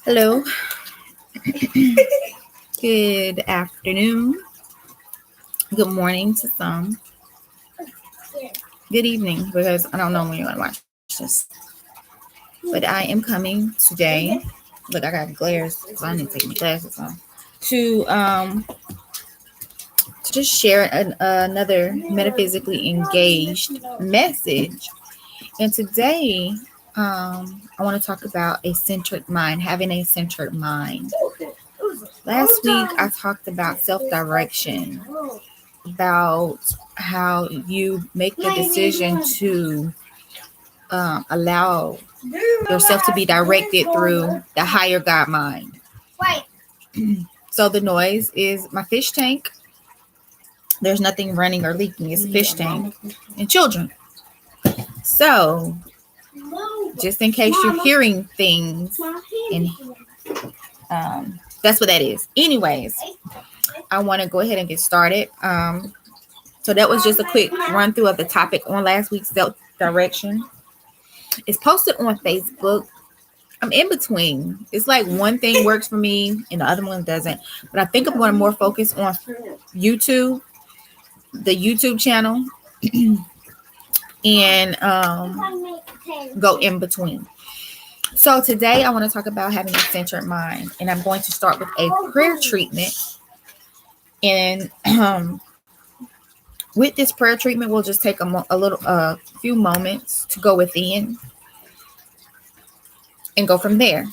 Hello. Good afternoon. Good morning to some. Good evening, because I don't know when you're going to watch this. But I am coming today. Look, I got glares, so I need to take my glasses off. To just share another metaphysically engaged message. And today, I want to talk about a centered mind, having a centered mind. Last week, I talked about self-direction, about how you make the decision to allow yourself to be directed through the higher God mind. So the noise is my fish tank. There's nothing running or leaking. It's a fish tank and children. So just in case you're hearing things, and that's what that is. Anyways, I want to go ahead and get started. So that was just a quick run through of the topic on last week's self-direction. It's posted on Facebook. I'm in between. It's like one thing works for me and the other one doesn't. But I think I'm going to more focus on YouTube, the YouTube channel, and go in between. So today I want to talk about having a centered mind. And I'm going to start with a prayer treatment. And with this prayer treatment, we'll just take a few moments to go within and go from there.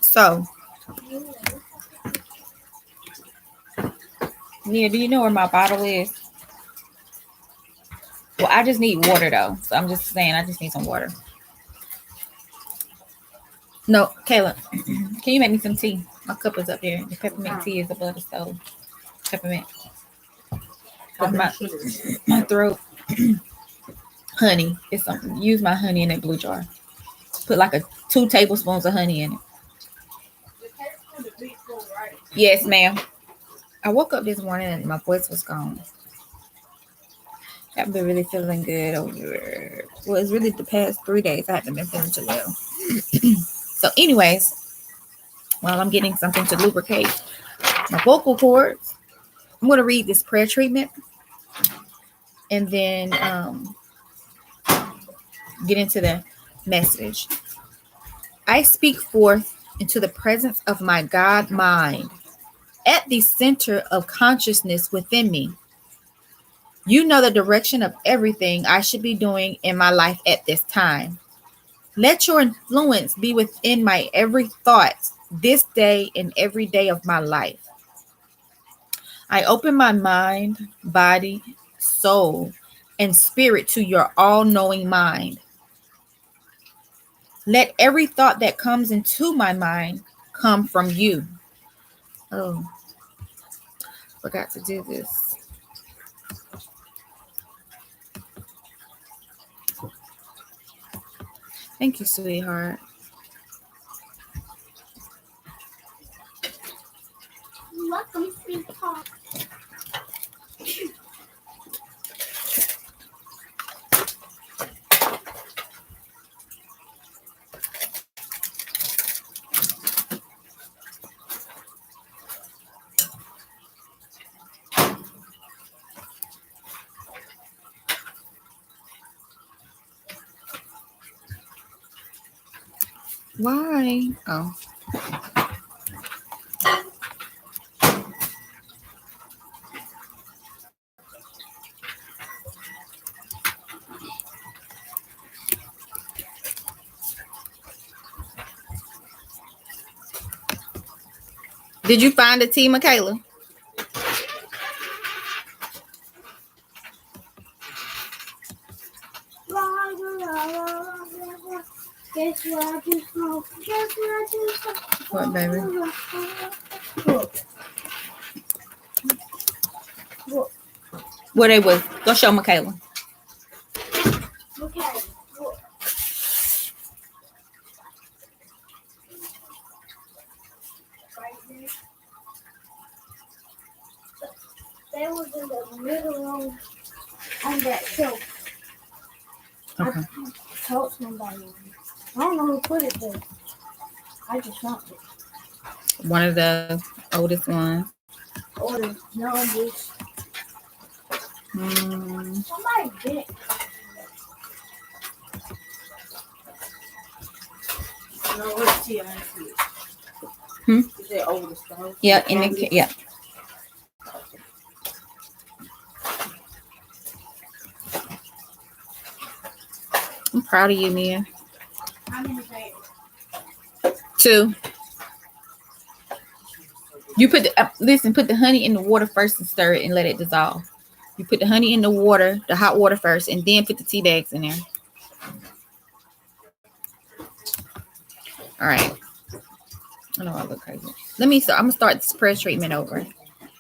So, Nia, do you know where my bottle is? Well, I just need water though. So I'm just saying I just need some water. No, Kayla, can you make me some tea? My cup is up there. The peppermint tea is above the stove. Peppermint. My throat. Honey. It's something. Use my honey in that blue jar. Put like 2 tablespoons of honey in it. Yes, ma'am. I woke up this morning and my voice was gone. I've been really feeling good over. Well, it's really the past 3 days I haven't been feeling too well. So, anyways, while I'm getting something to lubricate my vocal cords, I'm going to read this prayer treatment and then get into the message. I speak forth into the presence of my God mind at the center of consciousness within me. You know the direction of everything I should be doing in my life at this time. Let your influence be within my every thought this day and every day of my life. I open my mind, body, soul, and spirit to your all-knowing mind. Let every thought that comes into my mind come from you. Oh, forgot to do this. Thank you, sweetheart. You're welcome, sweetheart. Why? Oh. Did you find the tea, Michaela? Guess what I just saw? Guess what I just saw? What, baby? Where they was? Go show Michaela. Okay. They was in the middle room on that shelf. Okay. I told somebody. I don't know who put it there. I just found it. One of the oldest ones. Or the youngest. Somebody did it. No, what's Tia? Is that over the stove? Yeah, in the yeah. I'm proud of you, Mia. How many days? 2. You put the listen. Put the honey in the water first and stir it and let it dissolve. You put the honey in the water, the hot water first, and then put the tea bags in there. All right. I know I look crazy. Let me start. I'm gonna start this prayer treatment over.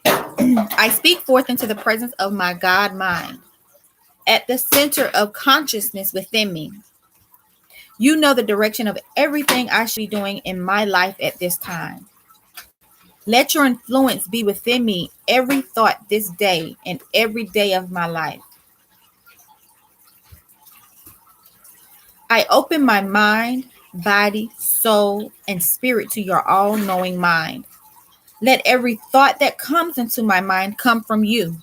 I speak forth into the presence of my God mind, at the center of consciousness within me. You know the direction of everything I should be doing in my life at this time. Let your influence be within me every thought this day and every day of my life. I open my mind, body, soul, and spirit to your all-knowing mind. Let every thought that comes into my mind come from you.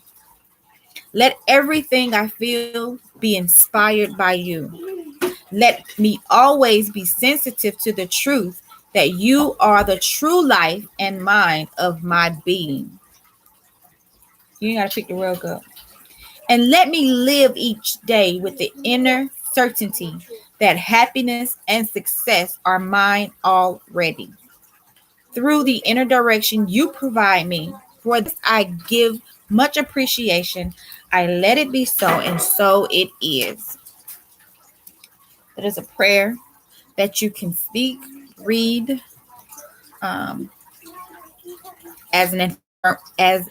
Let everything I feel be inspired by you. Let me always be sensitive to the truth that you are the true life and mind of my being. You gotta pick the world up. And let me live each day with the inner certainty that happiness and success are mine already. Through the inner direction you provide me, for this I give much appreciation. I let it be so, and so it is. That is a prayer that you can speak, read, as an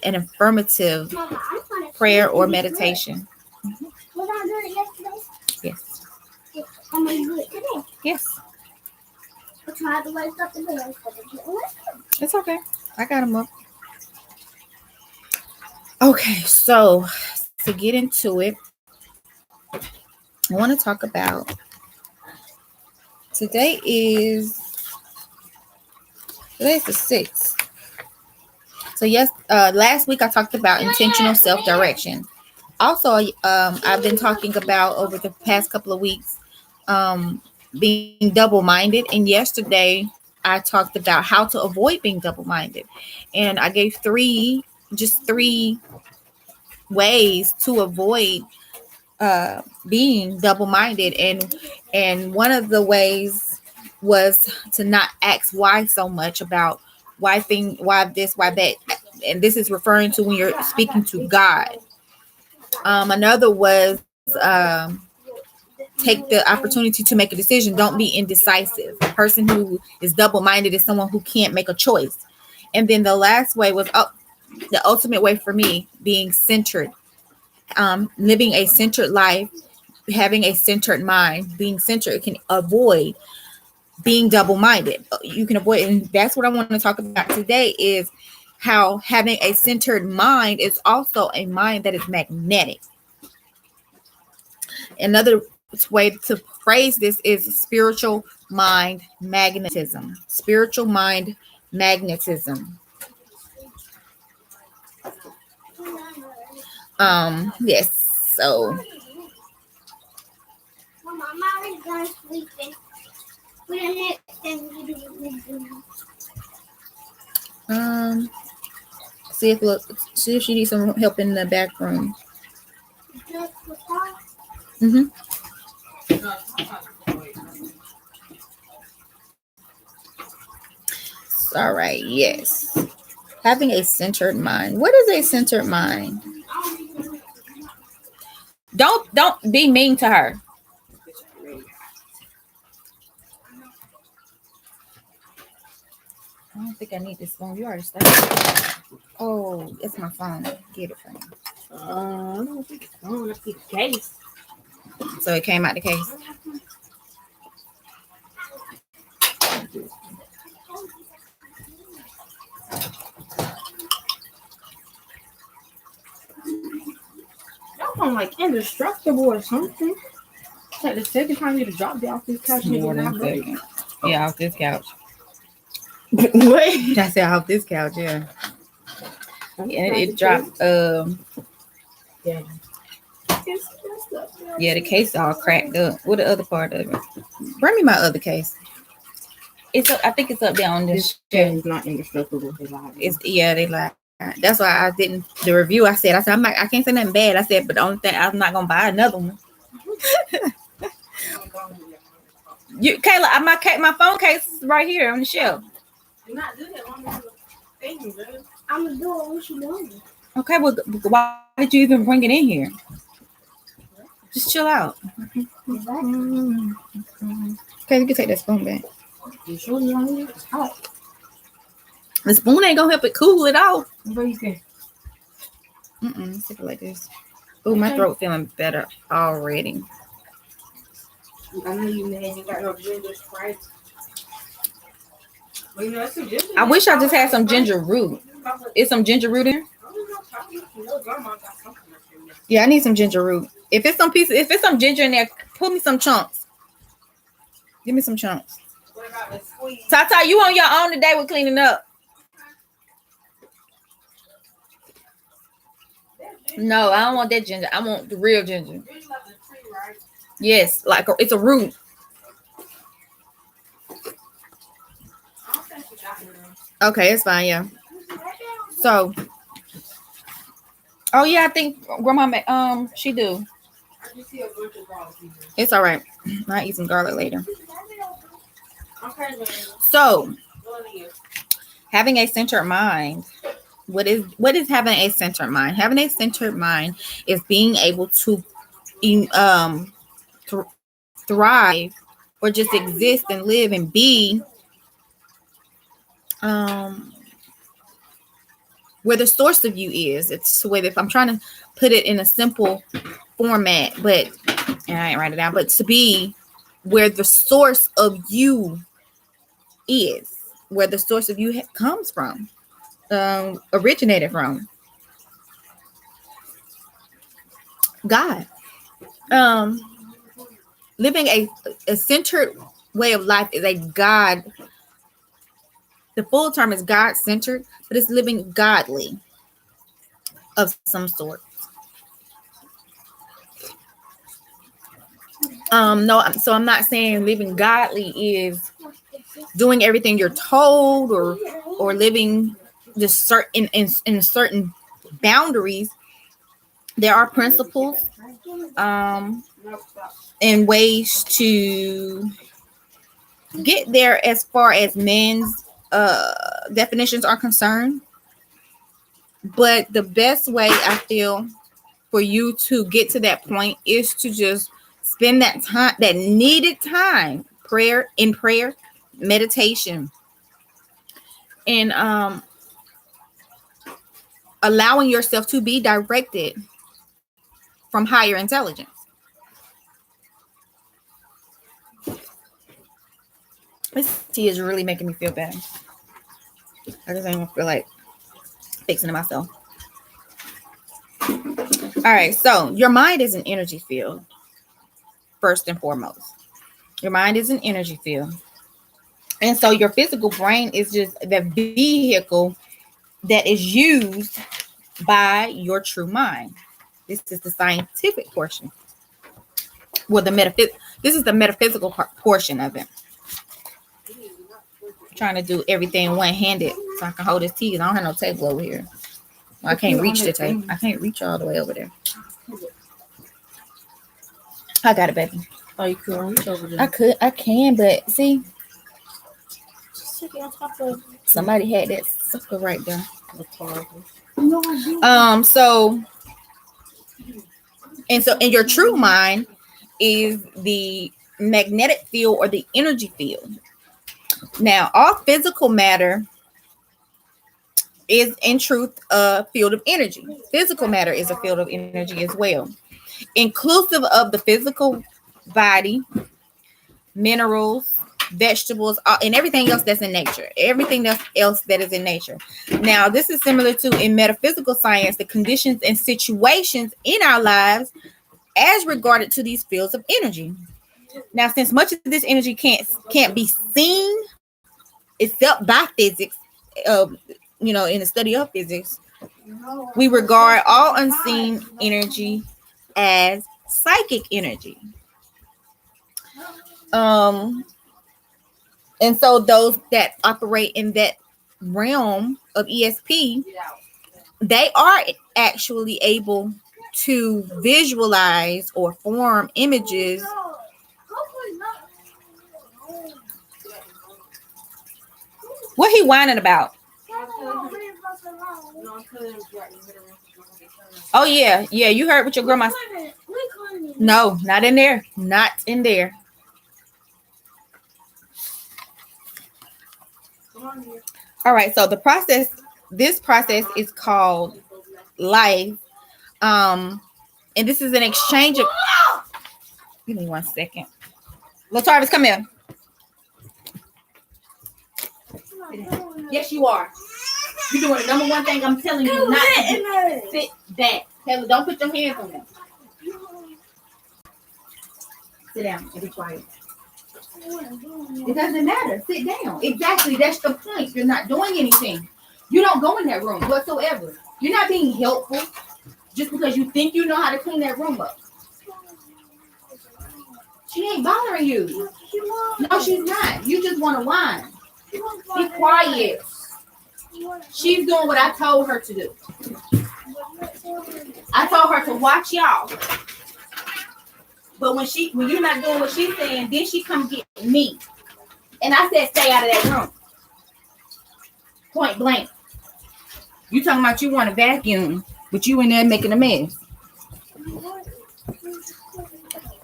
affirmative Mama, I'm gonna prayer or meditation. Was I doing it yesterday? Yes. I'm gonna do it today. Yes. I tried to wake up the bed. It's okay. I got them up. Okay, so to get into it, I want to talk about today's the 6th. So yes, last week I talked about intentional self-direction. Also, I've been talking about over the past couple of weeks being double-minded, and yesterday I talked about how to avoid being double-minded, and I gave three ways to avoid being double-minded, and one of the ways was to not ask why so much about why this, why that, and this is referring to when you're speaking to God. Another was take the opportunity to make a decision. Don't be indecisive. A person who is double-minded is someone who can't make a choice. And then the last way was the ultimate way for me, being centered, living a centered life, having a centered mind. Being centered can avoid being double-minded. You can avoid, and that's what I want to talk about today, is how having a centered mind is also a mind that is magnetic. Another way to phrase this is spiritual mind magnetism. Spiritual mind magnetism. Yes. So Mama, I'm already done sleeping. For the next thing we do. see if she needs some help in the back room. Just for fun. Mm-hmm. All right. Yes. Having a centered mind. What is a centered mind? Don't be mean to her. I don't think I need this phone. You already started. Oh, it's my phone. Get it from me. I don't think it's on. I see the case. So it came out the case. like indestructible or something. It's like the second time you dropped it off this couch, More nigga, than not a break. second. Yeah, off this couch. What? I said off this couch, yeah. And it dropped. Yeah. Yeah, the case all cracked up. What the other part of it? Bring me my other case. It's up, I think it's up there on this This shelf. is not indestructible. They lied. That's why I didn't. The review I said I can't say nothing bad. I said, but the only thing I'm not gonna buy another one. Kayla, my phone case is right here on the shelf. You're not doing that on the thing, man. I'm gonna do it what you doing. Okay, well, why did you even bring it in here? Just chill out. Exactly. Okay, you can take that spoon back. You sure you want it? It's hot. The spoon ain't gonna help it cool it off. What do you think? Stick it like this. Oh, my throat feeling better already. I know you mad. You got no ginger Sprite. Well, you know, that's some ginger. I wish I just had some ginger root. Is some ginger root in? Yeah, I need some ginger root. If it's some ginger in there, put me some chunks. Give me some chunks. What about the squeeze? Tata, you on your own today with cleaning up? No, I don't want that ginger. I want the real ginger. It's like a tree, right? Yes, like it's a root. I don't think she got it. Okay, it's fine. Yeah. So, oh yeah, I think Grandma she do. I just see a bunch of garlic in here. It's all right. I'll eat some garlic later. Okay, man. So, Go ahead. having a centered mind. What is having a centered mind? Having a centered mind is being able to thrive or just exist and live and be where the source of you is. It's the way that, if I'm trying to put it in a simple format, but and I ain't write it down, but to be where the source of you is, where the source of you comes from, originated from. God. Living a centered way of life is a God. The full term is God-centered, but it's living godly of some sort. No, so I'm not saying living godly is doing everything you're told or living just certain in certain boundaries. There are principles and ways to get there as far as men's definitions are concerned. But the best way I feel for you to get to that point is to just spend that time, that needed time, prayer, meditation, and allowing yourself to be directed from higher intelligence. This tea is really making me feel bad. I just don't feel like fixing it myself. All right, so your mind is an energy field, first and foremost. Your mind is an energy field. And so your physical brain is just the vehicle that is used by your true mind. This is the scientific portion. Well, this is the metaphysical portion of it. I'm trying to do everything one-handed so I can hold this tea. I don't have no table over here. Well, I can't reach the table. I can't reach all the way over there. I got it, baby. Oh, you could reach over there. I can, but see, Stick it on top of. somebody had that sucker right there. That's horrible. No, I do. So in your true mind is the magnetic field or the energy field. Now, all physical matter is in truth a field of energy. Physical matter is a field of energy as well, inclusive of the physical body, minerals, vegetables, and everything else that's in nature. Everything else that is in nature. Now, this is similar to in metaphysical science, the conditions and situations in our lives as regarded to these fields of energy. Now, since much of this energy can't be seen except by physics, in the study of physics, we regard all unseen energy as psychic energy. And so those that operate in that realm of ESP, they are actually able to visualize or form images What he whining about? Oh yeah, you heard what your grandma. No, not in there. Not in there. All right, so this process is called life. And this is an exchange of. Give me 1 second. Latarvis, come here. Yes, you are. You're doing the number one thing I'm telling you not to do. Sit back. Taylor, don't put your hands on them. Sit down and be quiet. It doesn't matter. Sit down. Exactly. That's the point. You're not doing anything. You don't go in that room whatsoever. You're not being helpful just because you think you know how to clean that room up. She ain't bothering you. No, she's not. You just want to whine. Be quiet. She's doing what I told her to do. I told her to watch y'all. But when you're not doing what she's saying, then she come get me. And I said, stay out of that room. Point blank. You talking about you want to vacuum, but you in there making a mess.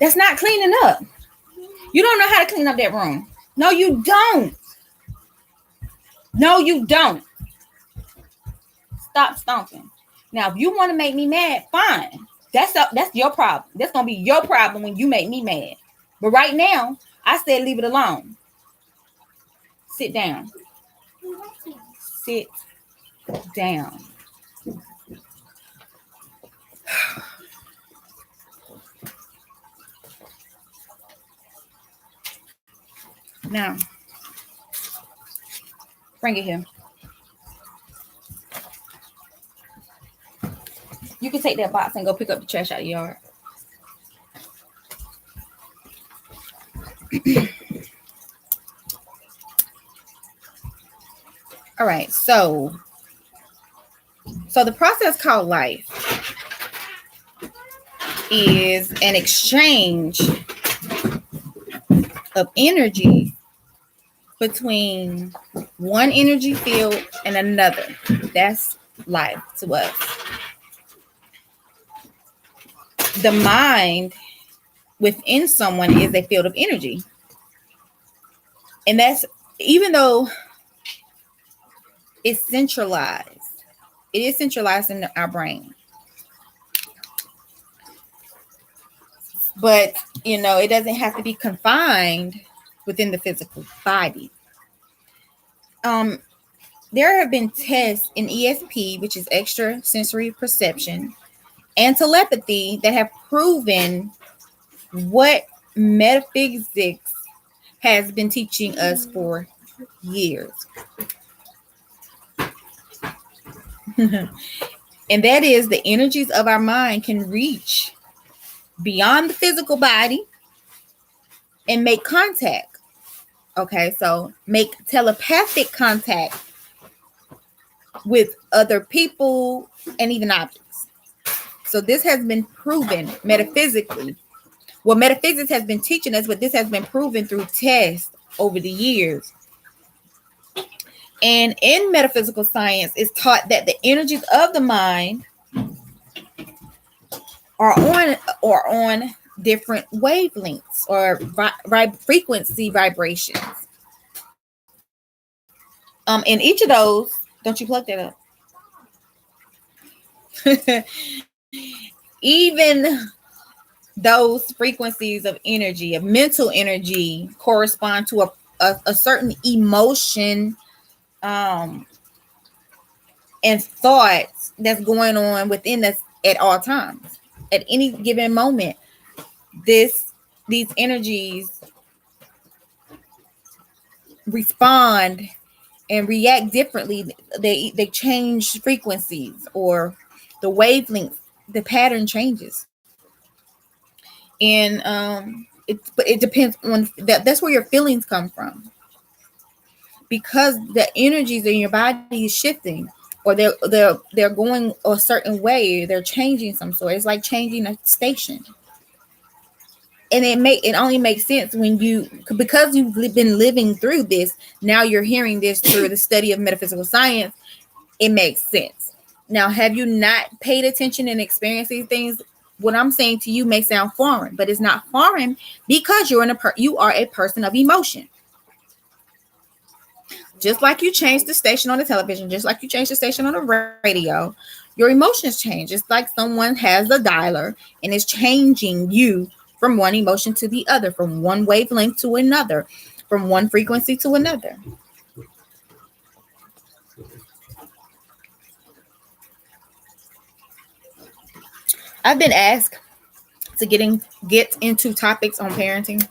That's not cleaning up. You don't know how to clean up that room. No, you don't. No, you don't. Stop stomping. Now, if you want to make me mad, fine. That's your problem. That's going to be your problem when you make me mad. But right now, I said leave it alone. Sit down. Sit down. Now, bring it here. You can take that box and go pick up the trash out of the yard. All right, so the process called life is an exchange of energy between one energy field and another. That's life to us. The mind within someone is a field of energy. And that's, even though it's centralized, it is centralized in our brain. But, it doesn't have to be confined within the physical body. There have been tests in ESP, which is extrasensory perception, and telepathy that have proven what metaphysics has been teaching us for years. And that is the energies of our mind can reach beyond the physical body and make contact. Okay, so make telepathic contact with other people and even objects. So this has been proven metaphysically. Well, metaphysics has been teaching us, but this has been proven through tests over the years. And in metaphysical science, it's taught that the energies of the mind are on different wavelengths or frequency vibrations. And each of those, don't you plug that up? Even those frequencies of energy, of mental energy, correspond to a a certain emotion and thoughts that's going on within us at all times. At any given moment, these energies respond and react differently. They change frequencies, or the wavelength, the pattern changes. And but it depends on that. That's where your feelings come from, because the energies in your body is shifting, or they're going a certain way. They're changing some sort. It's like changing a station. And it only makes sense when you, because you've been living through this. Now you're hearing this through the study of metaphysical science. It makes sense. Now, have you not paid attention and experienced these things? What I'm saying to you may sound foreign, but it's not foreign, because you are a person of emotion. Just like you change the station on the television, just like you change the station on the radio, your emotions change. It's like someone has a dialer and is changing you from one emotion to the other, from one wavelength to another, from one frequency to another. I've been asked to get into topics on parenting,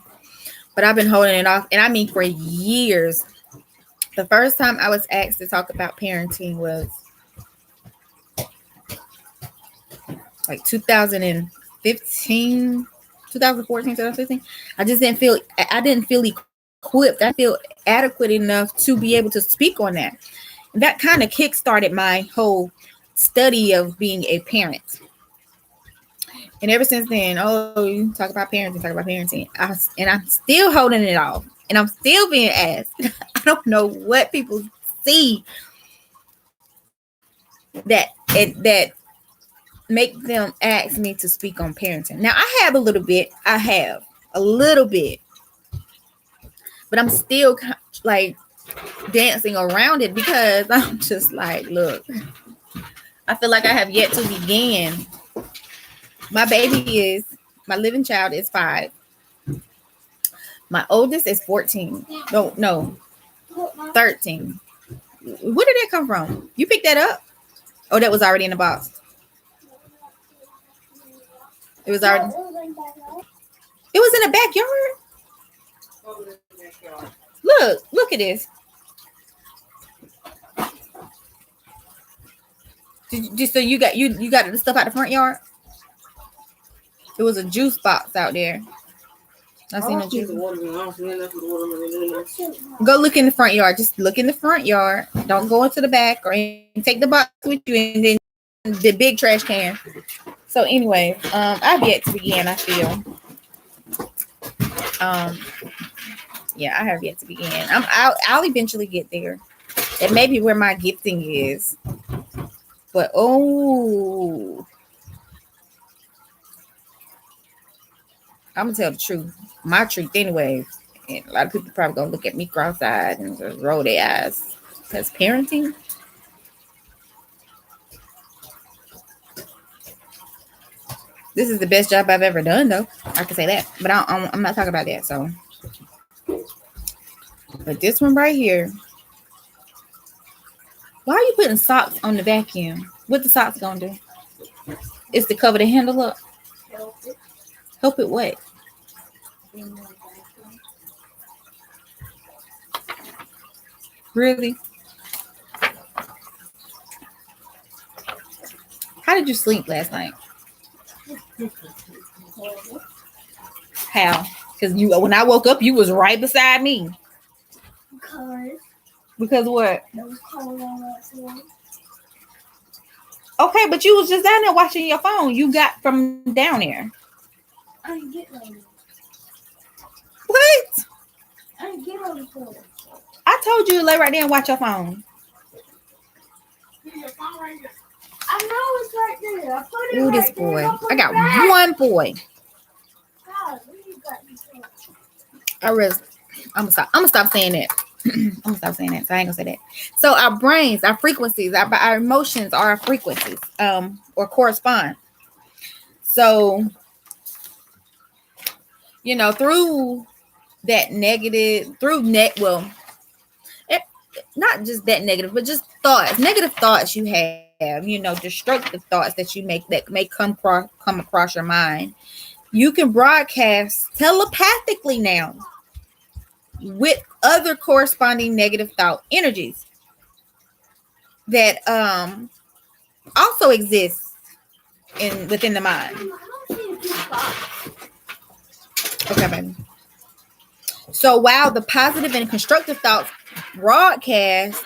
but I've been holding it off, and I mean for years. The first time I was asked to talk about parenting was like 2015, 2014, 2015. I didn't feel equipped. I feel adequate enough to be able to speak on that. That kind of kickstarted my whole study of being a parent. And ever since then, you talk about parenting. I'm still holding it off. And I'm still being asked. I don't know what people see that make them ask me to speak on parenting. Now, I have a little bit. But I'm still like dancing around it, because I'm just like, look, I feel like I have yet to begin. My living child is 5. My oldest is 14. No, 13. Where did that come from? You picked that up? Oh, that was already in the box. It was already. It was in the backyard. Look at this. So you got the stuff out the front yard? There was a juice box out there. I seen a juice. Go look in the front yard. Just look in the front yard. Don't go into the back, or take the box with you, and then the big trash can. So anyway, I've yet to begin. I feel. Yeah, I have yet to begin. I'll eventually get there. That may be where my gifting is. But I'm gonna tell the truth. My truth anyway. And a lot of people probably gonna look at me cross-eyed and just roll their eyes. Because parenting, this is the best job I've ever done, though. I can say that. But I'm not talking about that. So, but this one right here. Why are you putting socks on the vacuum? What the socks gonna do? It's to cover the handle up. Help it what? Really? How did you sleep last night? How? Because when I woke up, you was right beside me. Because what? Okay, but you was just down there watching your phone. You got from down there. I didn't get on it. What? I didn't get on the phone. I told you to lay right there and watch your phone. I know it's right there. I put it Ooh, right this there. boy. Don't put I it got back. one boy. God, where you got this from? I'm gonna stop saying that. I'm gonna stop saying that. So I ain't gonna say that. So our brains, our frequencies, our emotions are our frequencies, or correspond. So, through that negative through net well it, not just that negative, but just thoughts, negative thoughts you have, destructive thoughts that you make that may come across your mind. You can broadcast telepathically now with other corresponding negative thought energies that also exist within the mind. Okay, baby. So while the positive and constructive thoughts broadcast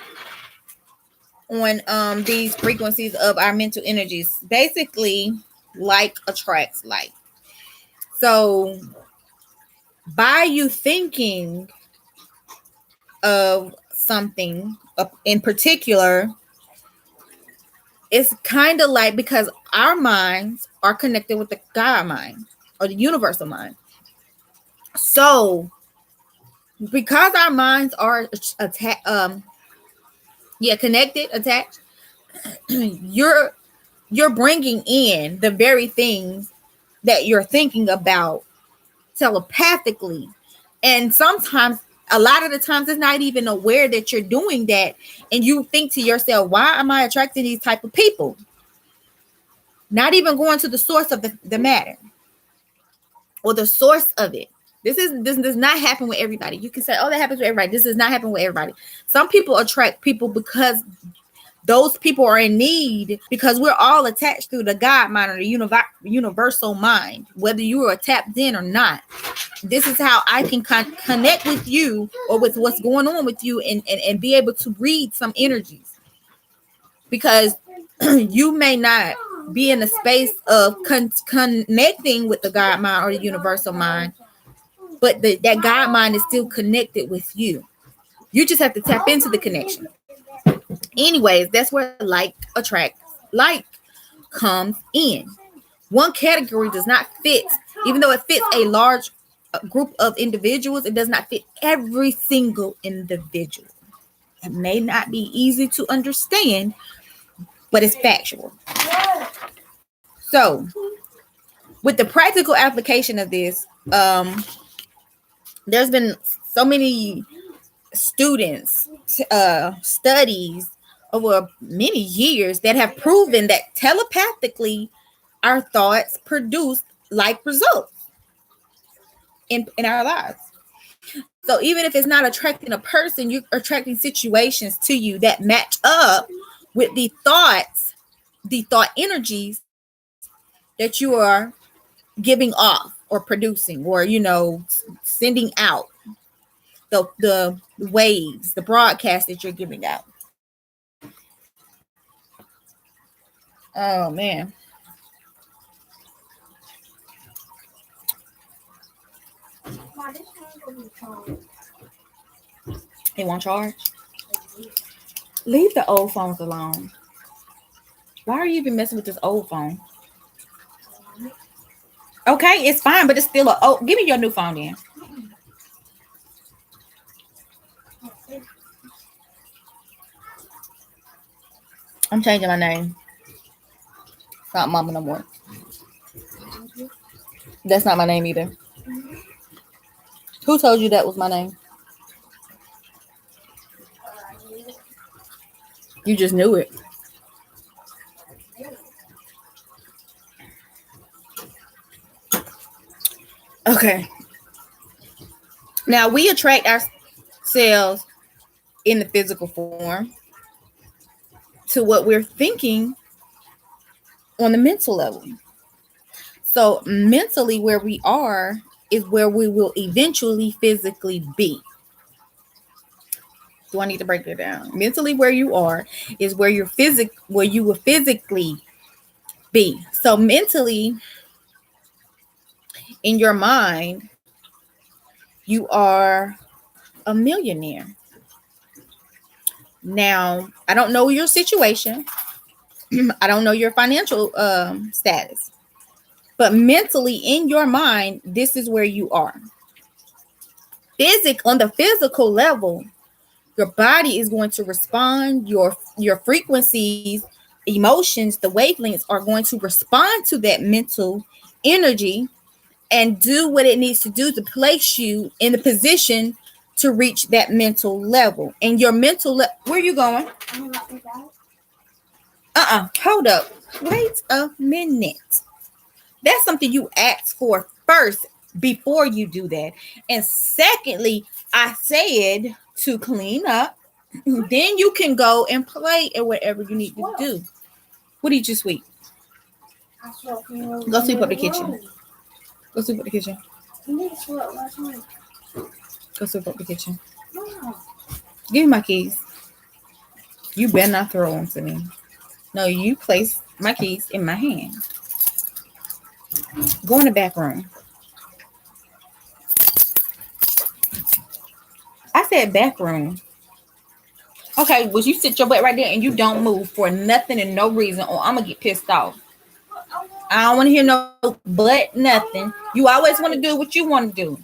on these frequencies of our mental energies, basically like attracts like. So by you thinking of something in particular, it's kind of like, because our minds are connected with the God mind or the universal mind. So because our minds are connected, attached, you're bringing in the very things that you're thinking about telepathically. And sometimes, a lot of the times, it's not even aware that you're doing that, and you think to yourself, why am I attracting these type of people? Not even going to the source of the matter or the source of it. This does not happen with everybody. You can say, oh, that happens with everybody. This does not happen with everybody. Some people attract people because those people are in need, because we're all attached through the God mind or the universal mind, whether you are tapped in or not. This is how I can connect with you or with what's going on with you and be able to read some energies, because you may not be in a space of connecting with the God mind or the universal mind, but that God mind is still connected with you. You just have to tap into the connection. Anyways, that's where like attracts like comes in. One category does not fit, even though it fits a large group of individuals, it does not fit every single individual. It may not be easy to understand, but it's factual. So, with the practical application of this, there's been so many students, studies over many years that have proven that telepathically our thoughts produce like results in our lives. So even if it's not attracting a person, you're attracting situations to you that match up with the thoughts, the thought energies that you are giving off or producing, or sending out, the waves, the broadcast that you're giving out. Oh man. It won't charge. Leave the old phones alone. Why are you even messing with this old phone? Okay, it's fine, but it's still give me your new phone then. I'm changing my name. It's not Mama no more. That's not my name either. Who told you that was my name? You just knew it. Okay. Now we attract ourselves in the physical form to what we're thinking on the mental level. So mentally, where we are is where we will eventually physically be. Do I need to break that down? Mentally, where you are is where you will physically be. So mentally, in your mind, you are a millionaire. Now, I don't know your situation. I don't know your financial status. But mentally, in your mind, this is where you are. On the physical level, your body is going to respond. Your frequencies, emotions, the wavelengths are going to respond to that mental energy and do what it needs to do to place you in the position to reach that mental level. And your mental where are you going? Hold up. Wait a minute. That's something you ask for first before you do that. And secondly, I said to clean up. Then you can go and play or whatever you need to do. What did you sweep? Go sweep up the kitchen. Go sweep up the kitchen. Go sweep up the kitchen. Give me my keys. You better not throw them to me. No, you place my keys in my hand. Go in the back room. I said back room. Okay, well, you sit your butt right there and you don't move for nothing and no reason, or I'm going to get pissed off. I don't want to hear no but nothing. You always want to do what you want to do.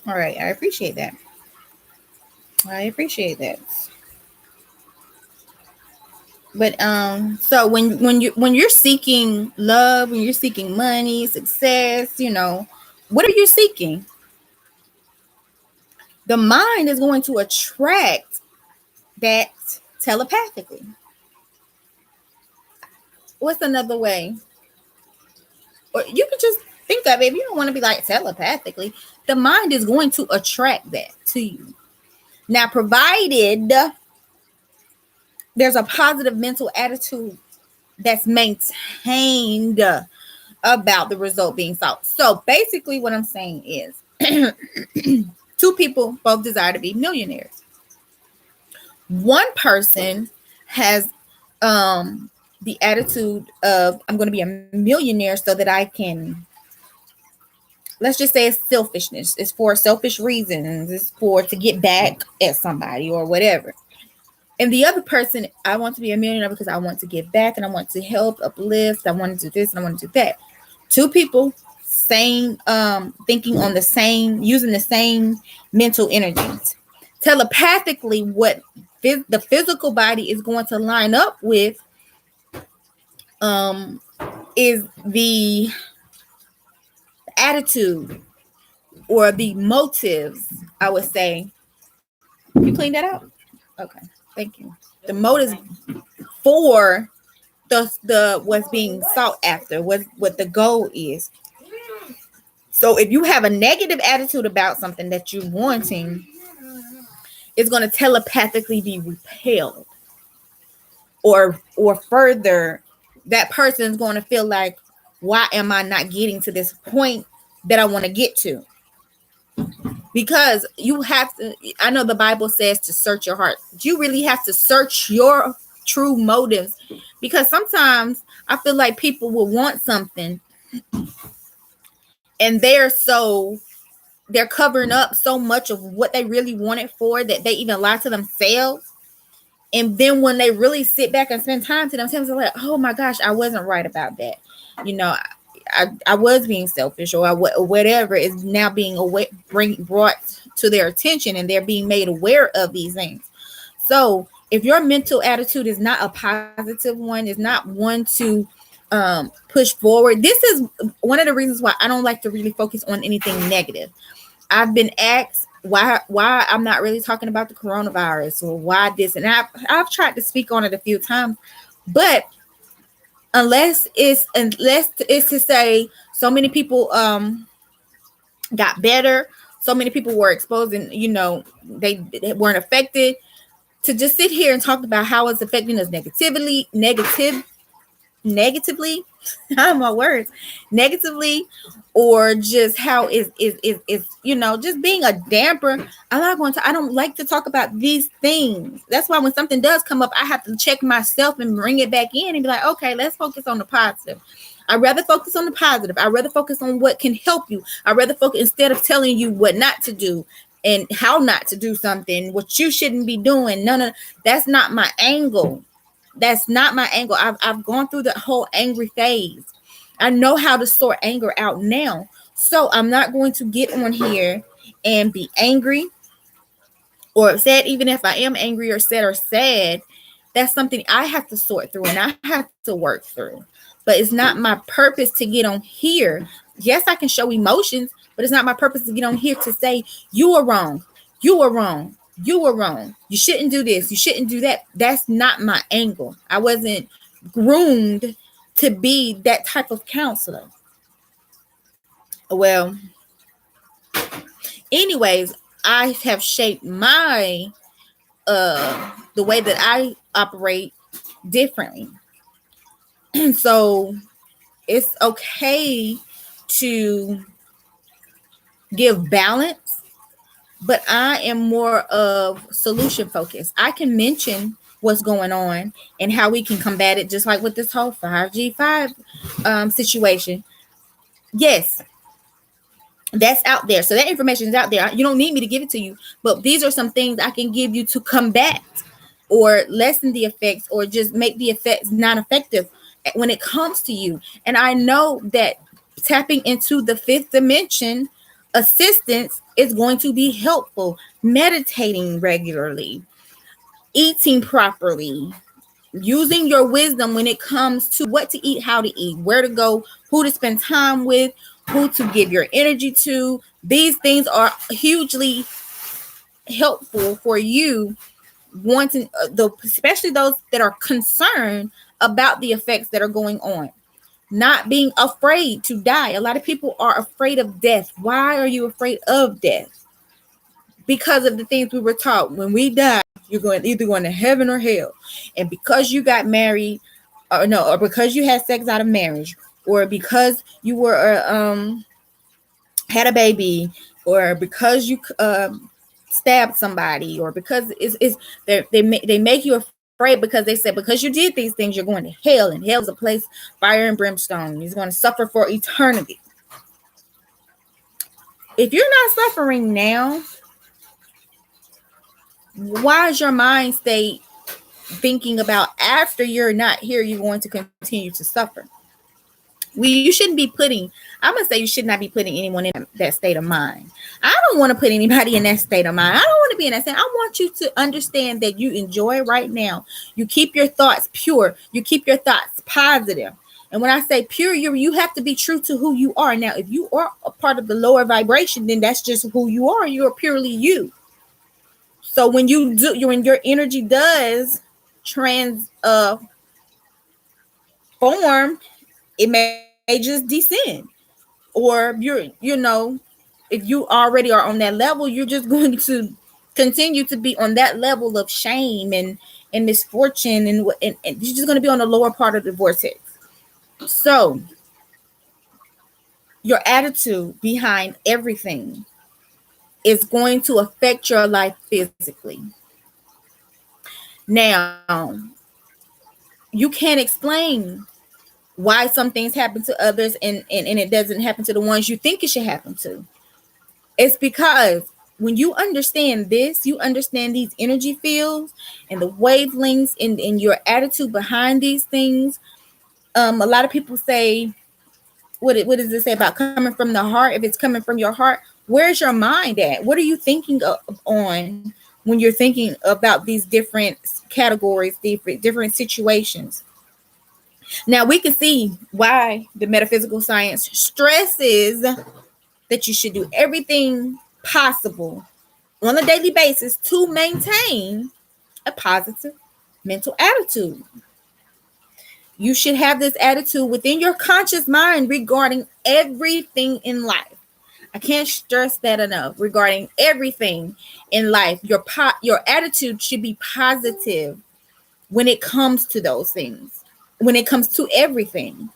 All right, I appreciate that. But so when you're seeking love, when you're seeking money, success, what are you seeking? The mind is going to attract that telepathically. What's another way? Or you could just think of it. If you don't want to be like telepathically, the mind is going to attract that to you. Now, provided there's a positive mental attitude that's maintained about the result being sought. So basically what I'm saying is two people both desire to be millionaires. One person has the attitude of, I'm going to be a millionaire so that I can, let's just say it's selfishness. It's for selfish reasons. It's to get back at somebody or whatever. And the other person, I want to be a millionaire because I want to give back and I want to help, uplift. I want to do this and I want to do that. Two people, same, thinking on the same, using the same mental energies. Telepathically, what the physical body is going to line up with is the attitude or the motives, I would say. You clean that up? Okay, thank you. The motives for the what's being sought after, what the goal is. So if you have a negative attitude about something that you're wanting, it's going to telepathically be repelled. Or further, that person is going to feel like, why am I not getting to this point that I want to get to? Because you have to, I know the Bible says to search your heart. You really have to search your true motives, because sometimes I feel like people will want something and they're covering up so much of what they really want it for that they even lie to themselves. And then when they really sit back and spend time to themselves, they're like, oh my gosh, I wasn't right about that. I was being selfish or whatever is now being brought to their attention, and they're being made aware of these things. So if your mental attitude is not a positive one, is not one to push forward, this is one of the reasons why I don't like to really focus on anything negative. I've been asked why I'm not really talking about the coronavirus or why this, and I've tried to speak on it a few times, but unless it's to say so many people got better, so many people were exposed and they weren't affected, to just sit here and talk about how it's affecting us negatively, or just how is just being a damper. I don't like to talk about these things. That's why when something does come up, I have to check myself and bring it back in and be like, okay, let's focus on the positive. I'd rather focus on the positive. I'd rather focus on what can help you. I'd rather focus, instead of telling you what not to do and how not to do something, what you shouldn't be doing. No, that's not my angle. That's not my angle. I've gone through the whole angry phase. I know how to sort anger out now. So I'm not going to get on here and be angry or upset. Even if I am angry or sad, that's something I have to sort through and I have to work through. But it's not my purpose to get on here. Yes, I can show emotions, but it's not my purpose to get on here to say you are wrong. You are wrong. You were wrong. You shouldn't do this. You shouldn't do that. That's not my angle. I wasn't groomed to be that type of counselor. Well, anyways, I have shaped my the way that I operate differently. So it's okay to give balance, but I am more of solution focused. I can mention what's going on and how we can combat it, just like with this whole 5G5 situation. Yes, that's out there. So that information is out there. You don't need me to give it to you, but these are some things I can give you to combat or lessen the effects or just make the effects non-effective when it comes to you. And I know that tapping into the fifth dimension assistance is going to be helpful. Meditating regularly, eating properly, using your wisdom when it comes to what to eat, how to eat, where to go, who to spend time with, who to give your energy to. These things are hugely helpful for you wanting especially those that are concerned about the effects that are going on. Not being afraid to die. A lot of people are afraid of death. Why are you afraid of death? Because of the things we were taught. When we die, you're either going to heaven or hell. And because you got married, or because you had sex out of marriage, or because you were had a baby, or because you stabbed somebody, or because they make you afraid because they said because you did these things you're going to hell, and hell is a place fire and brimstone. You're going to suffer for eternity. If you're not suffering now, why is your mind state thinking about after you're not here you're going to continue to suffer? You shouldn't be putting, I'm going to say you should not be putting anyone in that state of mind. I don't want to put anybody in that state of mind. I don't want to be in that state. I want you to understand that you enjoy right now. You keep your thoughts pure. You keep your thoughts positive. And when I say pure, you have to be true to who you are. Now, if you are a part of the lower vibration, then that's just who you are. You're purely you. So when when your energy does transform, it may just descend. Or if you already are on that level, you're just going to continue to be on that level of shame and misfortune, and you're just going to be on the lower part of the vortex. So your attitude behind everything is going to affect your life physically. Now, you can't explain why some things happen to others and it doesn't happen to the ones you think it should happen to. It's because when you understand this, you understand these energy fields and the wavelengths and your attitude behind these things. A lot of people say, what does it say about coming from the heart? If it's coming from your heart, where's your mind at? What are you thinking on when you're thinking about these different categories, different situations? Now we can see why the metaphysical science stresses that you should do everything possible on a daily basis to maintain a positive mental attitude. You should have this attitude within your conscious mind regarding everything in life. I can't stress that enough. Regarding everything in life, your attitude should be positive when it comes to those things, when it comes to everything.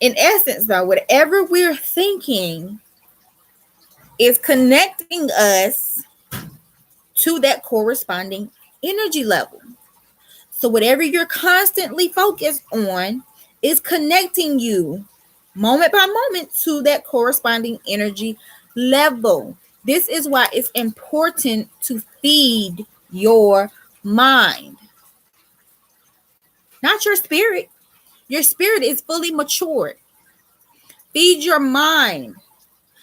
In essence, though, whatever we're thinking is connecting us to that corresponding energy level. So whatever you're constantly focused on is connecting you moment by moment to that corresponding energy level. This is why it's important to feed your mind, not your spirit. Your spirit is fully matured. Feed your mind.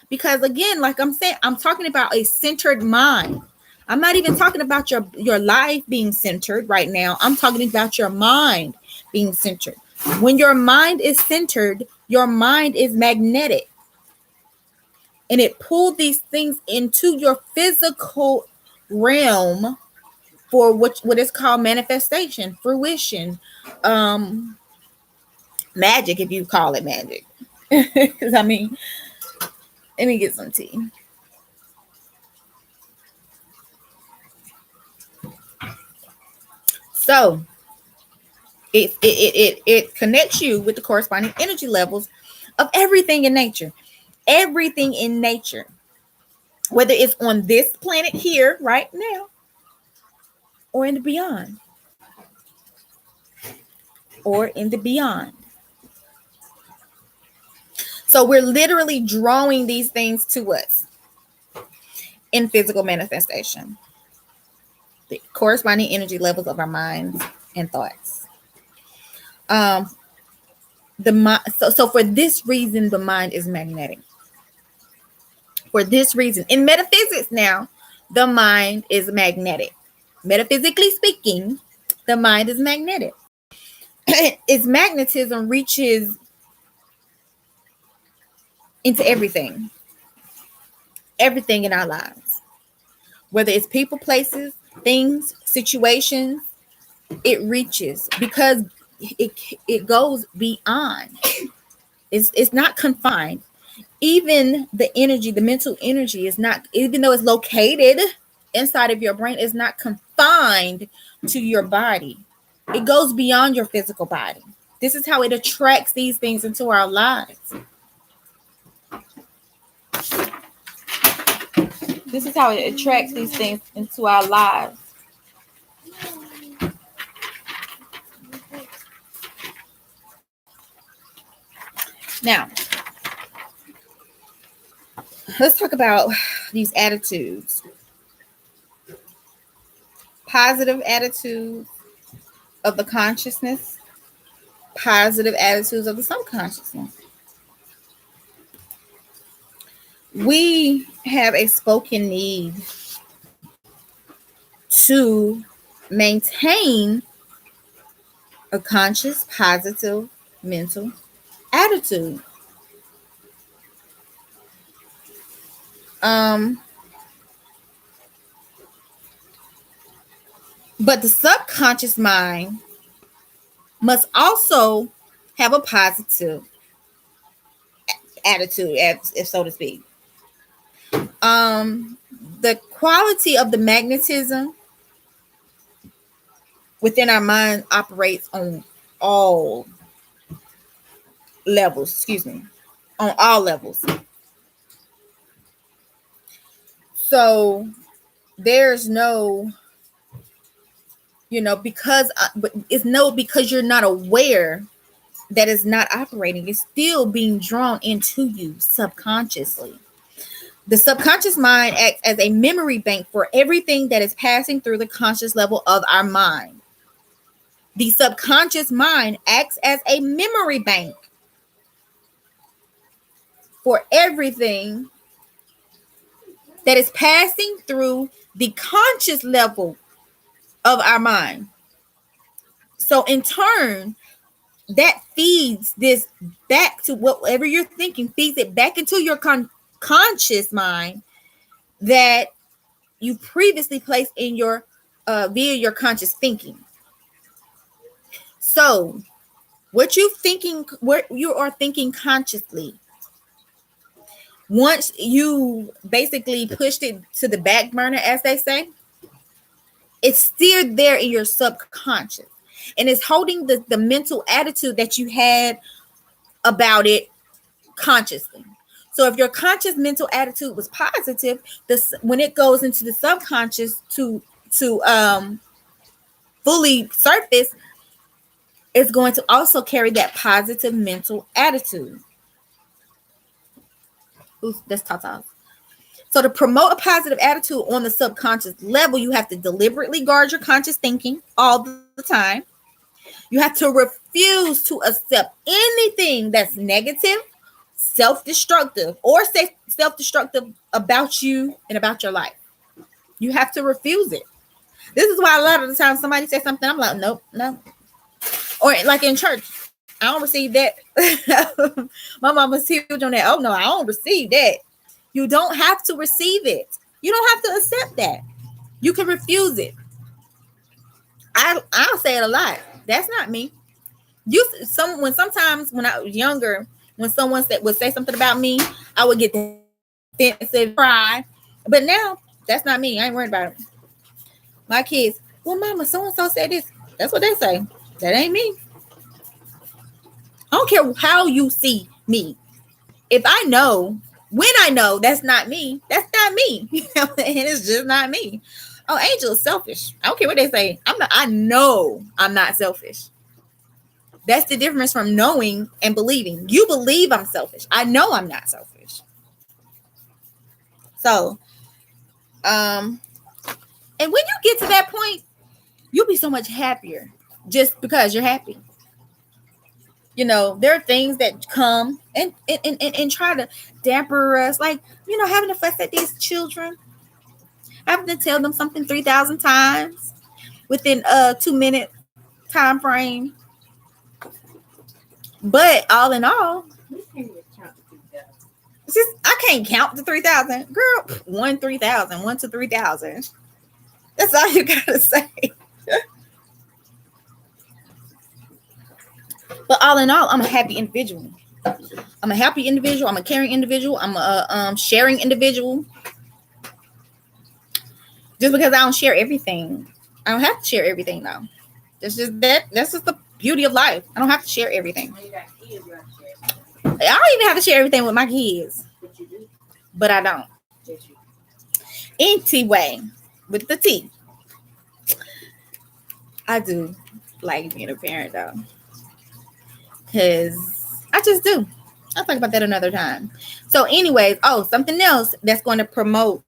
Because again, like I'm saying, I'm talking about a centered mind. I'm not even talking about your life being centered right now. I'm talking about your mind being centered. When your mind is centered, your mind is magnetic. And it pulls these things into your physical realm for what is called manifestation, fruition, magic, if you call it magic. Because I mean, let me get some tea. So it connects you with the corresponding energy levels of everything in nature. Everything in nature, whether it's on this planet here right now or in the beyond. Or in the beyond. So we're literally drawing these things to us in physical manifestation. The corresponding energy levels of our minds and thoughts. So for this reason, the mind is magnetic. For this reason, in metaphysics now, the mind is magnetic. Metaphysically speaking, the mind is magnetic. Its magnetism reaches into everything in our lives, whether it's people, places, things, situations. It reaches because it goes beyond. It's not confined. Even the energy, the mental energy is not, even though it's located inside of your brain, is not confined to your body. It goes beyond your physical body. This is how it attracts these things into our lives. This is how it attracts these things into our lives. Now, let's talk about these attitudes. Positive attitudes of the consciousness, positive attitudes of the subconsciousness. We have a spoken need to maintain a conscious, positive mental attitude. But the subconscious mind must also have a positive attitude, if so to speak. The quality of the magnetism within our mind operates on all levels, on all levels. So there's no, because you're not aware that is not operating. It's still being drawn into you subconsciously. The subconscious mind acts as a memory bank for everything that is passing through the conscious level of our mind. The subconscious mind acts as a memory bank for everything that is passing through the conscious level of our mind. So in turn, that feeds this back to whatever you're thinking, feeds it back into your conscious mind that you previously placed in your via your conscious thinking. So what you are thinking consciously, once you basically pushed it to the back burner, as they say, it's still there in your subconscious, and it's holding the mental attitude that you had about it consciously. So if your conscious mental attitude was positive, when it goes into the subconscious to fully surface, it's going to also carry that positive mental attitude. Ooh, that's Tata. So to promote a positive attitude on the subconscious level, you have to deliberately guard your conscious thinking all the time. You have to refuse to accept anything that's negative, self-destructive, or self-destructive about you and about your life. You have to refuse it. This is why a lot of the time somebody says something, I'm like, nope, no. Or like in church, I don't receive that. My mama's huge on that. Oh no, I don't receive that. You don't have to receive it. You don't have to accept that. You can refuse it. I'll say it a lot. That's not me. Sometimes when I was younger, when someone would say something about me, I would get defensive, cry. But now that's not me. I ain't worried about it. My kids, well, mama, so and so said this. That's what they say. That ain't me. I don't care how you see me. If I know, when I know that's not me, that's not me. And it's just not me. Oh, Angel is selfish. I don't care what they say. I know I'm not selfish. That's the difference from knowing and believing. You believe I'm selfish. I know I'm not selfish. So, and when you get to that point, you'll be so much happier just because you're happy. You know, there are things that come and try to damper us, like, you know, having to fuss at these children, having to tell them something 3,000 times within a 2-minute time frame. But all in all, I can't count to 3,000. Girl, 1 3,000, 1 to 3,000. That's all you gotta say. But all in all, I'm a happy individual. I'm a happy individual. I'm a caring individual. I'm a sharing individual. Just because I don't share everything, I don't have to share everything though. That's just the beauty of life. I don't have to share everything. I don't even have to share everything with my kids. But I don't. Anyway, with the T, I do like being a parent though. Because I just do. I'll talk about that another time. So anyways, something else that's going to promote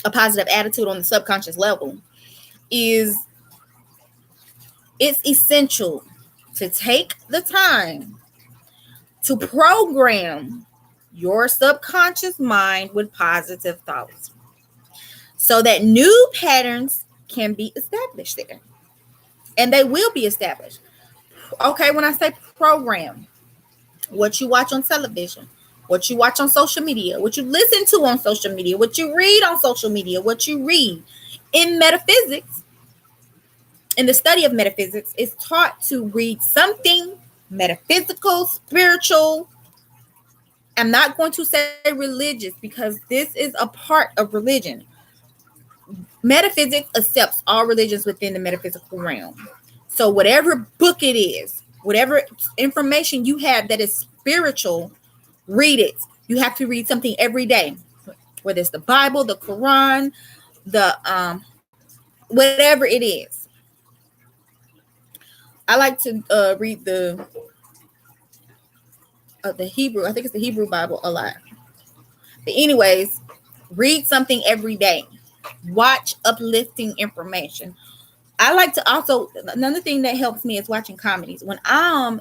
a positive attitude on the subconscious level is it's essential to take the time to program your subconscious mind with positive thoughts so that new patterns can be established there. And they will be established. Okay, when I say program, what you watch on television, what you watch on social media, what you listen to on social media, what you read on social media, what you read in metaphysics, in the study of metaphysics, is taught to read something metaphysical, spiritual. I'm not going to say religious because this is a part of religion. Metaphysics accepts all religions within the metaphysical realm. So whatever book it is, whatever information you have that is spiritual, read it. You have to read something every day, whether it's the Bible, the Quran, the whatever it is. I like to read the Hebrew. I think it's the Hebrew Bible a lot. But anyways, read something every day. Watch uplifting information. I like to also, another thing that helps me is watching comedies. When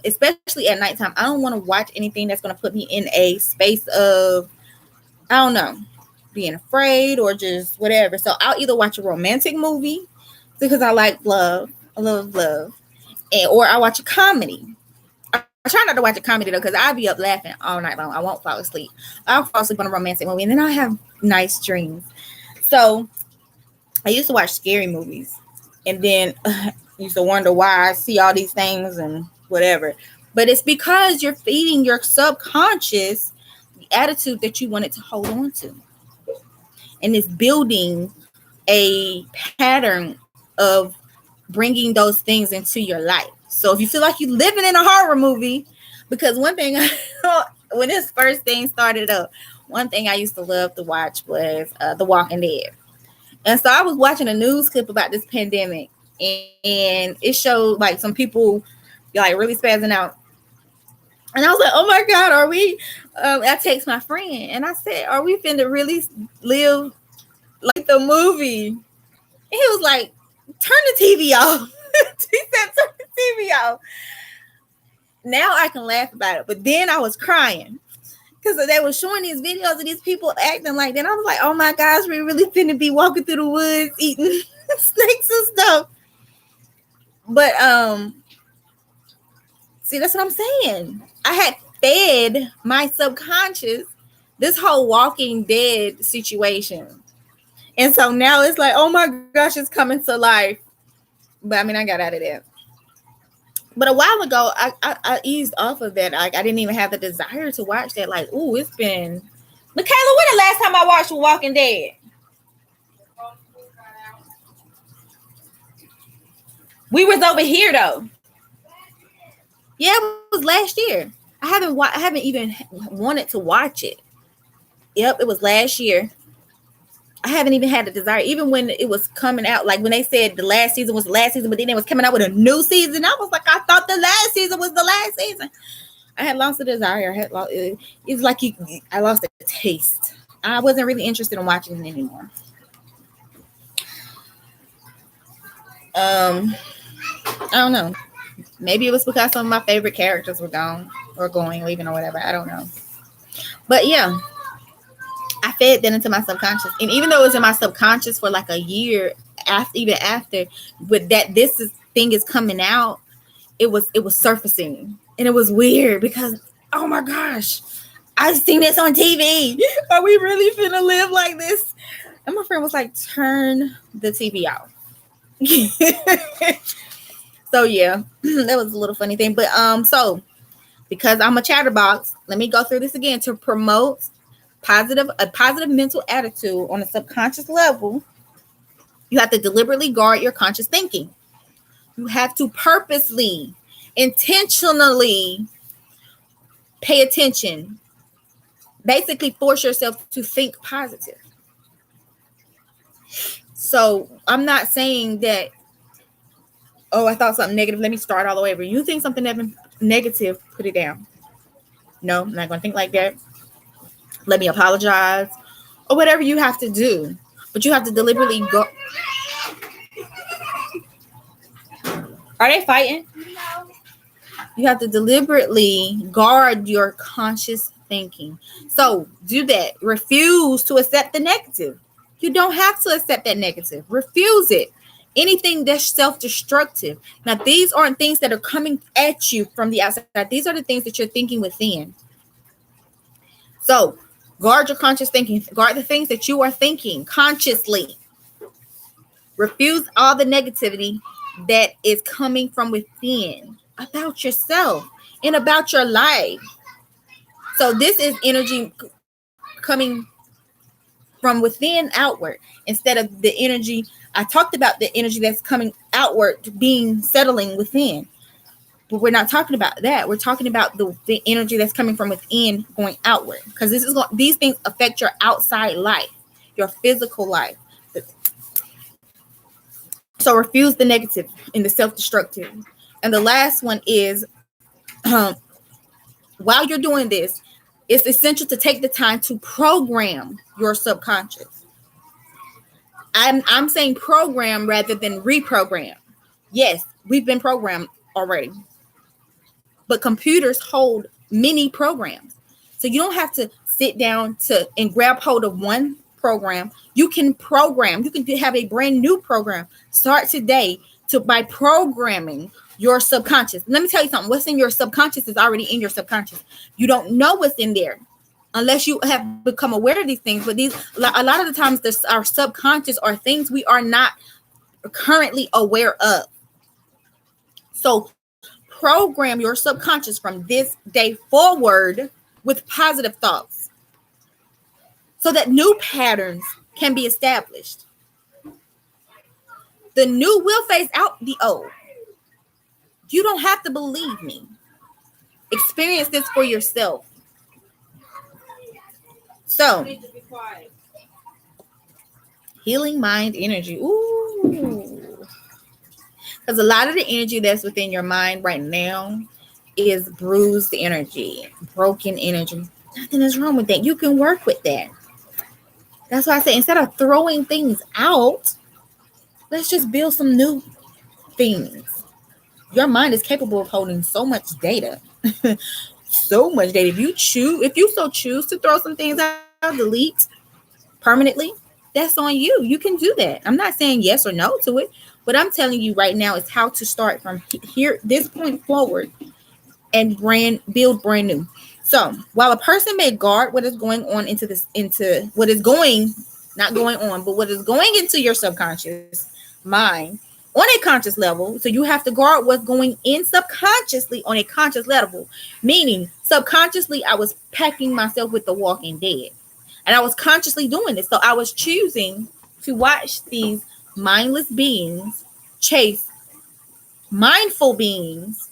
especially at nighttime, I don't want to watch anything that's going to put me in a space of, I don't know, being afraid or just whatever. So I'll either watch a romantic movie because I like love. I love love. Or I watch a comedy. I try not to watch a comedy though, because I'll be up laughing all night long. I won't fall asleep. I'll fall asleep on a romantic movie and then I'll have nice dreams. So I used to watch scary movies. And then used to wonder why I see all these things and whatever. But it's because you're feeding your subconscious the attitude that you wanted to hold on to. And it's building a pattern of bringing those things into your life. So if you feel like you're living in a horror movie, because one thing, when this first thing started up, one thing I used to love to watch was The Walking Dead. And so I was watching a news clip about this pandemic, and it showed like some people like really spazzing out. And I was like, oh my God, are we? I text my friend and I said, are we finna really live like the movie? And he was like, turn the TV off. He said, turn the TV off. Now I can laugh about it. But then I was crying because they were showing these videos of these people acting like that. I was like, oh my gosh, we really finna be walking through the woods eating snakes and stuff. But see, that's what I'm saying. I had fed my subconscious this whole Walking Dead situation. And so now it's like, oh my gosh, it's coming to life. But I mean, I got out of that. But a while ago, I eased off of that. Like, I didn't even have the desire to watch that. Like, ooh, it's been... Michaela, when the last time I watched Walking Dead? We was over here, though. Yeah, it was last year. I haven't even wanted to watch it. Yep, it was last year. I haven't even had the desire, even when it was coming out, like when they said the last season was the last season, but then it was coming out with a new season. I was like, I thought the last season was the last season. I had lost the desire. It's like I lost the taste. I wasn't really interested in watching it anymore. I don't know. Maybe it was because some of my favorite characters were gone or leaving or whatever. I don't know. But yeah. I fed that into my subconscious, and even though it was in my subconscious for like a year after, with that thing is coming out, it was surfacing, and it was weird because oh my gosh, I've seen this on TV. Are we really finna live like this? And my friend was like, turn the TV off. So yeah, that was a little funny thing, but so because I'm a chatterbox, let me go through this again. To promote a positive mental attitude on a subconscious level, you have to deliberately guard your conscious thinking. You have to purposely, intentionally pay attention. Basically, force yourself to think positive. So I'm not saying that, oh, I thought something negative, let me start all the way over. You think something negative, put it down. No, I'm not going to think like that. Let me apologize or whatever you have to do. But you have to deliberately go. Are they fighting? No. You have to deliberately guard your conscious thinking. So do that. Refuse to accept the negative. You don't have to accept that negative. Refuse it. Anything that's self-destructive. Now, these aren't things that are coming at you from the outside. These are the things that you're thinking within. So guard your conscious thinking. Guard the things that you are thinking consciously. Refuse all the negativity that is coming from within about yourself and about your life. So this is energy coming from within outward instead of the energy. I talked about the energy that's coming outward being settling within. But we're not talking about that. We're talking about the energy that's coming from within going outward, because these things affect your outside life, your physical life. So refuse the negative and the self-destructive. And the last one is, while you're doing this, it's essential to take the time to program your subconscious. I'm saying program rather than reprogram. Yes, we've been programmed already. But computers hold many programs. So you don't have to sit down and grab hold of one program. You can program. You can have a brand new program. Start today by programming your subconscious. Let me tell you something. What's in your subconscious is already in your subconscious. You don't know what's in there unless you have become aware of these things. But a lot of the times, our subconscious are things we are not currently aware of. So program your subconscious from this day forward with positive thoughts so that new patterns can be established. The new will phase out the old. You don't have to believe me. Experience this for yourself. So, healing mind energy. Ooh. Because a lot of the energy that's within your mind right now is bruised energy, broken energy. Nothing is wrong with that. You can work with that. That's why I say instead of throwing things out, let's just build some new things. Your mind is capable of holding so much data. So much data. If you so choose to throw some things out, delete permanently, that's on you. You can do that. I'm not saying yes or no to it. What I'm telling you right now is how to start from here, this point forward, and build brand new. So while a person may guard what is going on into what is going, not going on, but what is going into your subconscious mind on a conscious level. So you have to guard what's going in subconsciously on a conscious level, meaning subconsciously I was packing myself with the Walking Dead, and I was consciously doing this. So I was choosing to watch these mindless beings chase mindful beings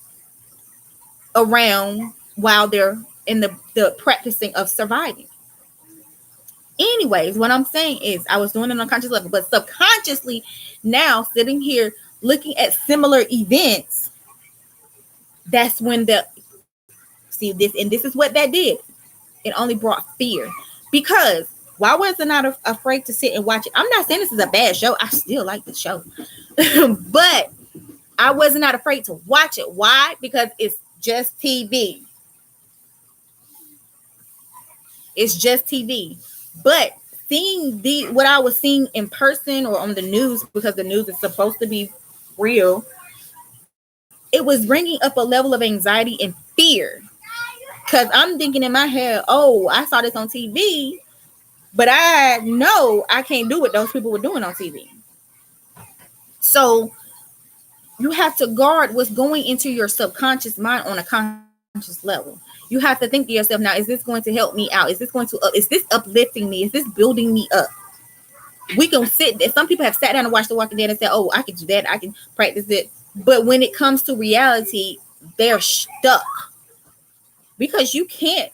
around while they're in the practicing of surviving. Anyways, what I'm saying is I was doing it on a conscious level, but subconsciously now sitting here looking at similar events, that's when this is what that did. It only brought fear, because why was I not afraid to sit and watch it? I'm not saying this is a bad show. I still like the show, but I was not afraid to watch it. Why? Because it's just TV. It's just TV. But seeing what I was seeing in person or on the news, because the news is supposed to be real, it was bringing up a level of anxiety and fear. Because I'm thinking in my head, oh, I saw this on TV, but I know I can't do what those people were doing on TV. So you have to guard what's going into your subconscious mind on a conscious level. You have to think to yourself, now, is this going to help me out? Is this uplifting me? Is this building me up? We can sit there. Some people have sat down and watched The Walking Dead and said, oh, I can do that. I can practice it. But when it comes to reality, they're stuck, because you can't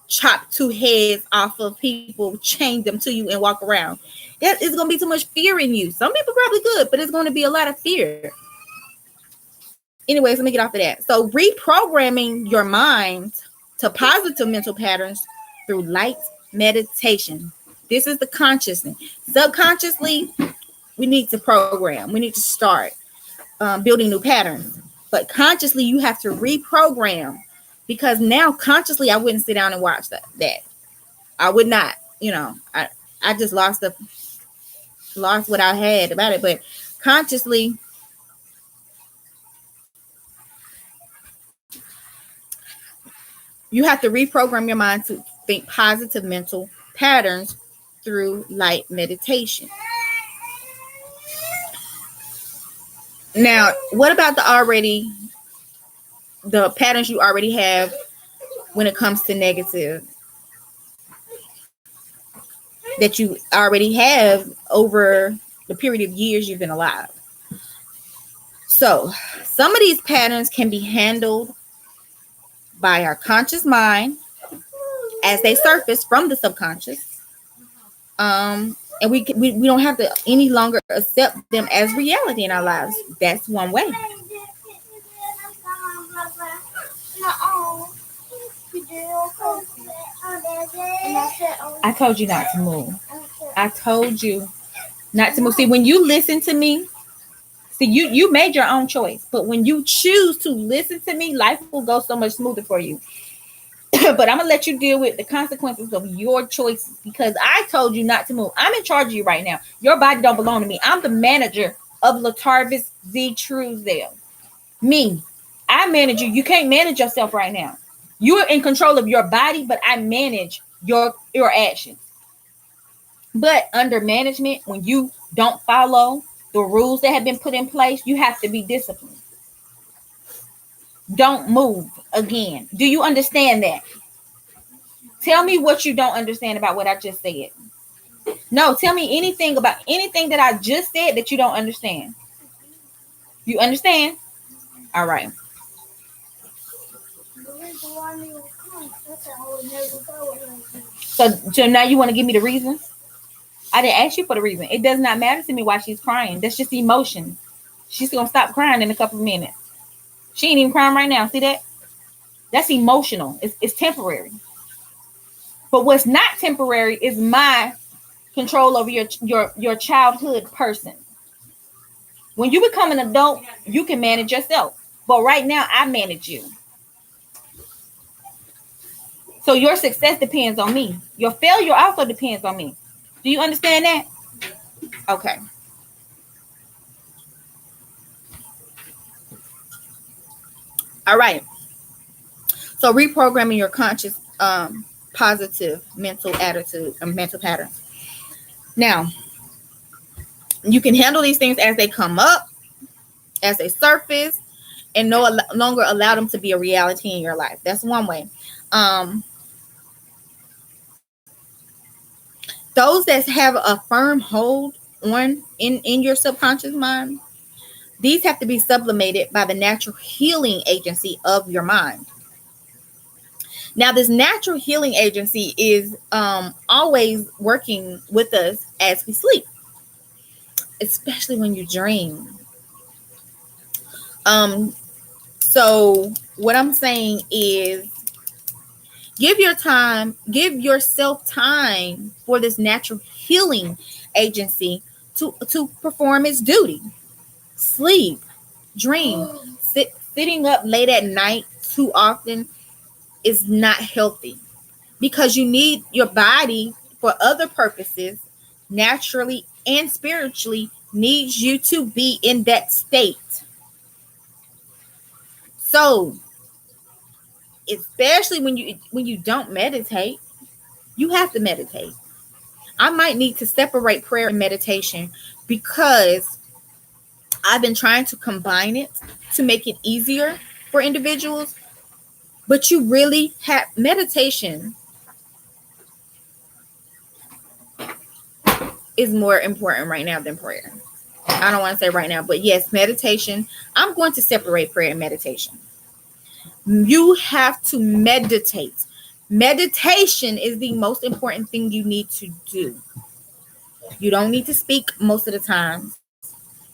chop two heads off of people, chain them to you, and walk around. It's going to be too much fear in you. Some people probably good, but it's going to be a lot of fear. Anyways, let me get off of that. So reprogramming your mind to positive mental patterns through light meditation. This is the consciousness. Subconsciously, we need to program. We need to start building new patterns. But consciously, you have to reprogram, because now consciously, I wouldn't sit down and watch that. I would not. I just lost what I had about it. But consciously, you have to reprogram your mind to think positive mental patterns through light meditation. Now, what about the patterns you already have when it comes to negative, that you already have over the period of years you've been alive? So some of these patterns can be handled by our conscious mind as they surface from the subconscious, and we don't have to any longer accept them as reality in our lives. That's one way. I told you not to move. I told you not to move. See, when you listen to me, you made your own choice, but when you choose to listen to me, life will go so much smoother for you. But I'm gonna let you deal with the consequences of your choices, because I told you not to move. I'm in charge of you right now. Your body don't belong to me. I'm the manager of Latarvis Z. Truesdale. Me, I manage you. You can't manage yourself right now. You're in control of your body, but I manage your actions. But under management, when you don't follow the rules that have been put in place, you have to be disciplined. Don't move again. Do you understand that? Tell me what you don't understand about what I just said. No, tell me anything about anything that I just said that you don't understand. You understand? All right. So now you want to give me the reason? I didn't ask you for the reason. It does not matter to me why she's crying. That's just emotion. She's going to stop crying in a couple of minutes. She ain't even crying right now. See that? That's emotional. It's temporary. But what's not temporary is my control over your childhood person. When you become an adult, you can manage yourself. But right now, I manage you. So your success depends on me. Your failure also depends on me. Do you understand that? Okay. All right. So reprogramming your conscious positive mental attitude and mental patterns. Now, you can handle these things as they come up, as they surface, and no longer allow them to be a reality in your life. That's one way. Those that have a firm hold on in your subconscious mind, these have to be sublimated by the natural healing agency of your mind. Now, this natural healing agency is always working with us as we sleep, especially when you dream. So what I'm saying is give yourself time for this natural healing agency to perform its duty. Sleep, dream. Sitting up late at night too often is not healthy because you need your body for other purposes, naturally and spiritually, needs you to be in that state. So, especially when you don't meditate, you have to meditate. I might need to separate prayer and meditation because I've been trying to combine it to make it easier for individuals. But you really have meditation is more important right now than prayer. I don't want to say right now, but yes, meditation. I'm going to separate prayer and meditation. You have to meditate. Meditation is the most important thing you need to do. You don't need to speak most of the time.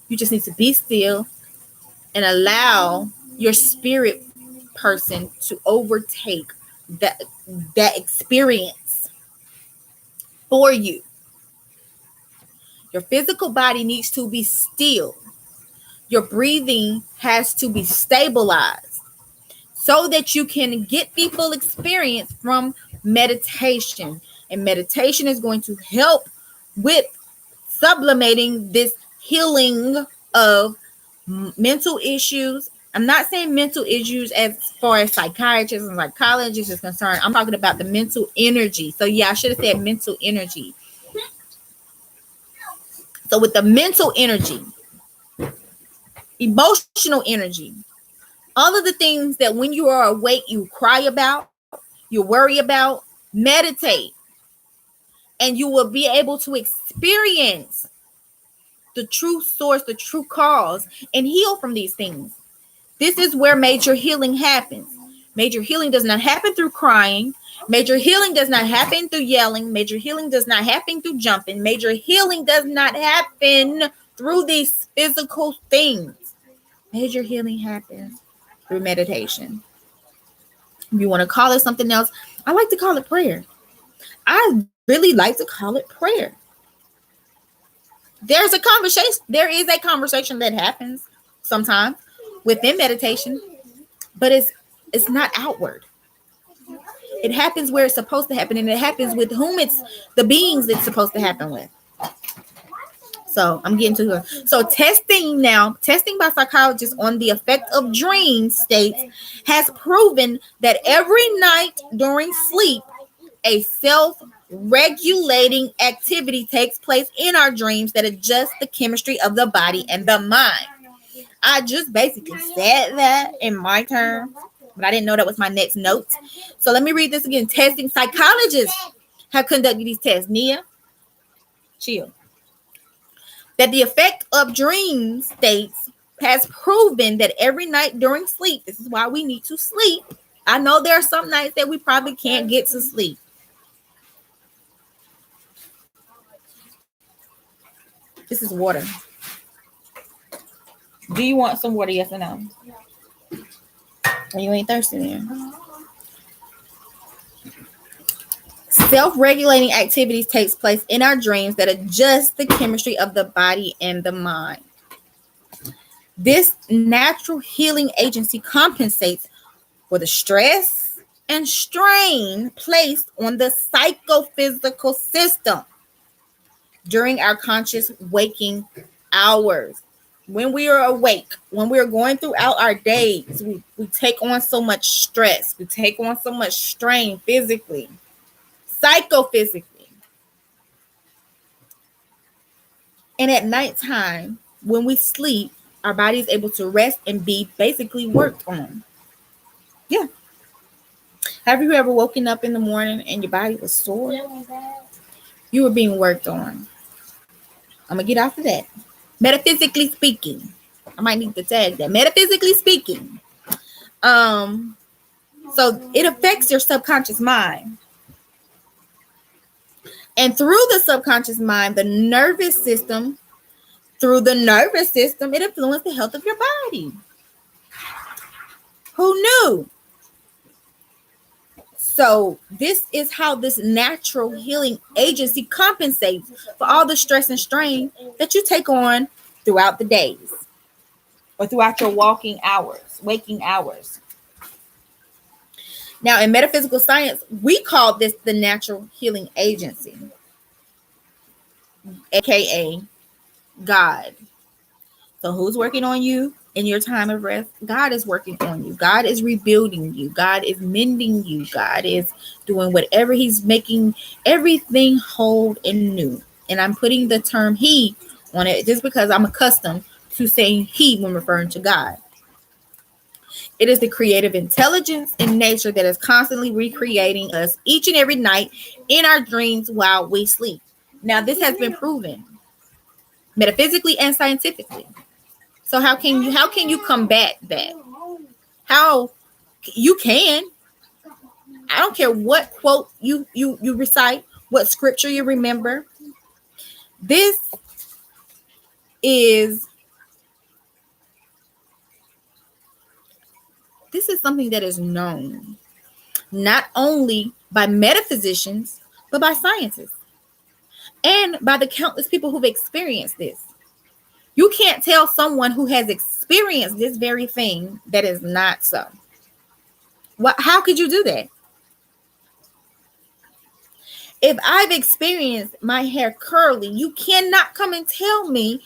You just need to be still and allow your spirit person to overtake that experience for you. Your physical body needs to be still. Your breathing has to be stabilized so that you can get the full experience from meditation. And meditation is going to help with sublimating this healing of mental issues. I'm not saying mental issues as far as psychiatrists and psychologists is concerned. I'm talking about the mental energy. So yeah, I should have said mental energy. So with the mental energy, emotional energy, all of the things that when you are awake, you cry about, you worry about, meditate, and you will be able to experience the true source, the true cause, and heal from these things. This is where major healing happens. Major healing does not happen through crying. Major healing does not happen through yelling. Major healing does not happen through jumping. Major healing does not happen through these physical things. Major healing happens through meditation. If you want to call it something else, I like to call it prayer. I really like to call it prayer. There is a conversation that happens sometimes within meditation, but it's not outward. It happens where it's supposed to happen, and it happens with whom it's the beings it's supposed to happen with. So I'm getting to it. So testing by psychologists on the effect of dream states has proven that every night during sleep, a self-regulating activity takes place in our dreams that adjusts the chemistry of the body and the mind. I just basically said that in my terms, but I didn't know that was my next note. So let me read this again. Testing psychologists have conducted these tests. Nia, chill. That the effect of dream states has proven that every night during sleep, this is why we need to sleep. I know there are some nights that we probably can't get to sleep. This is water. Do you want some water? Yes or no? Or you ain't thirsty there? Self-regulating activities takes place in our dreams that adjust the chemistry of the body and the mind. This natural healing agency compensates for the stress and strain placed on the psychophysical system during our conscious waking hours. When we are awake, when we are going throughout our days, we take on so much stress, we take on so much strain physically, psychophysically. And at nighttime, when we sleep, our body is able to rest and be basically worked on. Yeah. Have you ever woken up in the morning and your body was sore? You were being worked on. I'm going to get off of that. Metaphysically speaking, I might need to tag that. Metaphysically speaking, so it affects your subconscious mind. And through the subconscious mind, through the nervous system, it influences the health of your body. Who knew? So this is how this natural healing agency compensates for all the stress and strain that you take on throughout the days or throughout your waking hours. Now, in metaphysical science, we call this the natural healing agency, aka God. So who's working on you in your time of rest? God is working on you. God is rebuilding you. God is mending you. God is doing whatever he's making everything whole and new. And I'm putting the term he on it just because I'm accustomed to saying he when referring to God. It is the creative intelligence in nature that is constantly recreating us each and every night in our dreams while we sleep. Now, this has been proven metaphysically and scientifically. So how can you combat that? How you can? I don't care what quote you recite, what scripture you remember. This is something that is known not only by metaphysicians but by scientists and by the countless people who've experienced this. You can't tell someone who has experienced this very thing that is not so. How could you do that? If I've experienced my hair curly, you cannot come and tell me,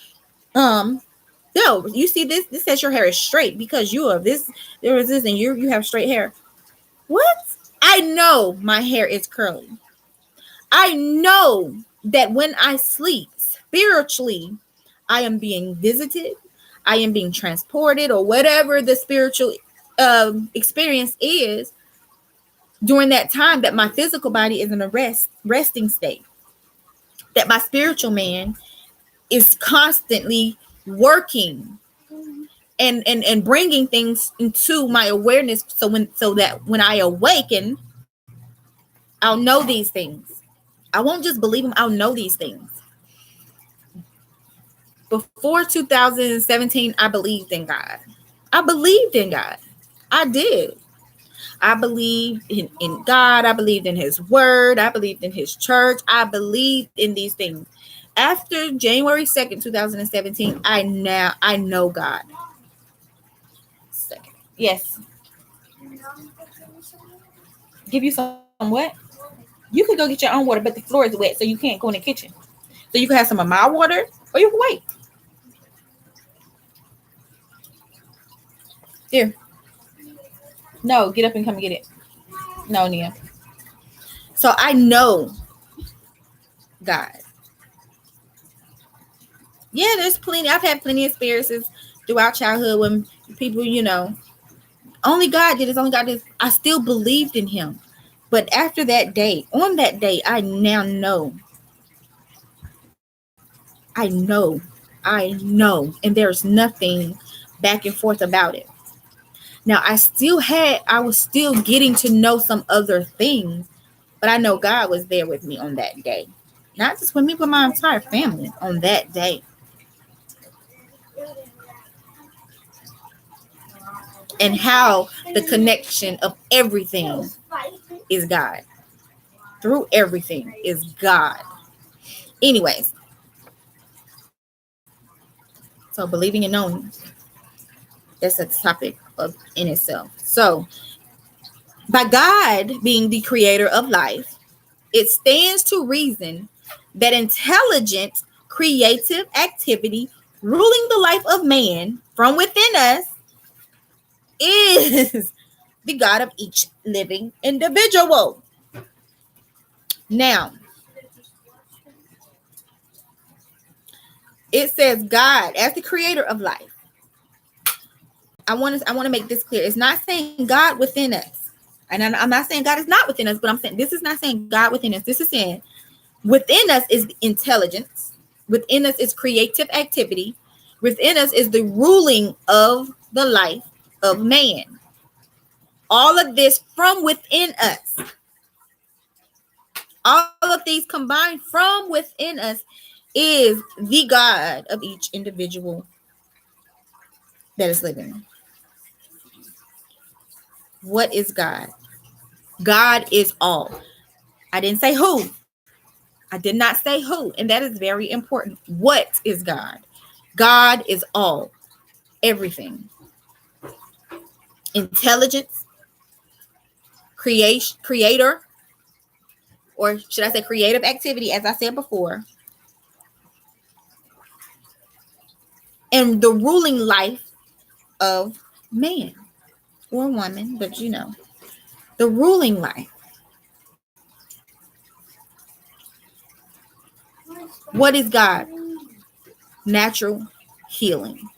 no, you see this says your hair is straight because you are this, there is this, and you have straight hair. What? I know my hair is curly. I know that when I sleep spiritually, I am being visited, I am being transported, or whatever the spiritual experience is during that time that my physical body is in a resting state, that my spiritual man is constantly working and bringing things into my awareness so that when I awaken, I'll know these things. I won't just believe them, I'll know these things. Before 2017, I believed in God. I believed in God. I did. I believed in God. I believed in his word. I believed in his church. I believed in these things. After January 2nd, 2017, I know God. Second. Yes. Give you some what? You could go get your own water, but the floor is wet, so you can't go in the kitchen. So you can have some of my water, or you can wait. Here. No, get up and come get it. No, Nia. So I know God. Yeah, there's plenty. I've had plenty of experiences throughout childhood when people, only God did this, only God did this. I still believed in him. But after that day, on that day, I now know. I know. And there's nothing back and forth about it. Now, I was still getting to know some other things, but I know God was there with me on that day. Not just with me, but my entire family on that day. And how the connection of everything is God. through everything is God. Anyways, so believing and knowing, that's a topic of in itself. So by God being the creator of life, it stands to reason that intelligent, creative activity ruling the life of man from within us is the God of each living individual. Now, it says God as the creator of life. I want to make this clear. It's not saying God within us. And I'm not saying God is not within us, but I'm saying this is not saying God within us. This is saying within us is intelligence. Within us is creative activity. Within us is the ruling of the life of man. All of this from within us. All of these combined from within us is the God of each individual that is living. What is God? God is all. I didn't say who. I did not say who. And that is very important. What is God? God is all. Everything. Intelligence. Creator. Or should I say creative activity, as I said before. And the ruling life of man or woman, but you know, the ruling life. What is God? Natural healing.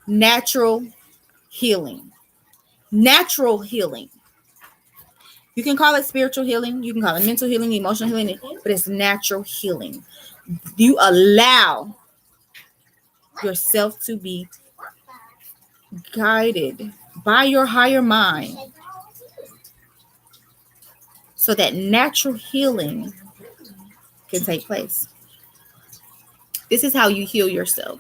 Natural healing. Natural healing. You can call it spiritual healing. You can call it mental healing, emotional healing, but it's natural healing. You allow yourself to be guided by your higher mind so that natural healing can take place. This is how you heal yourself.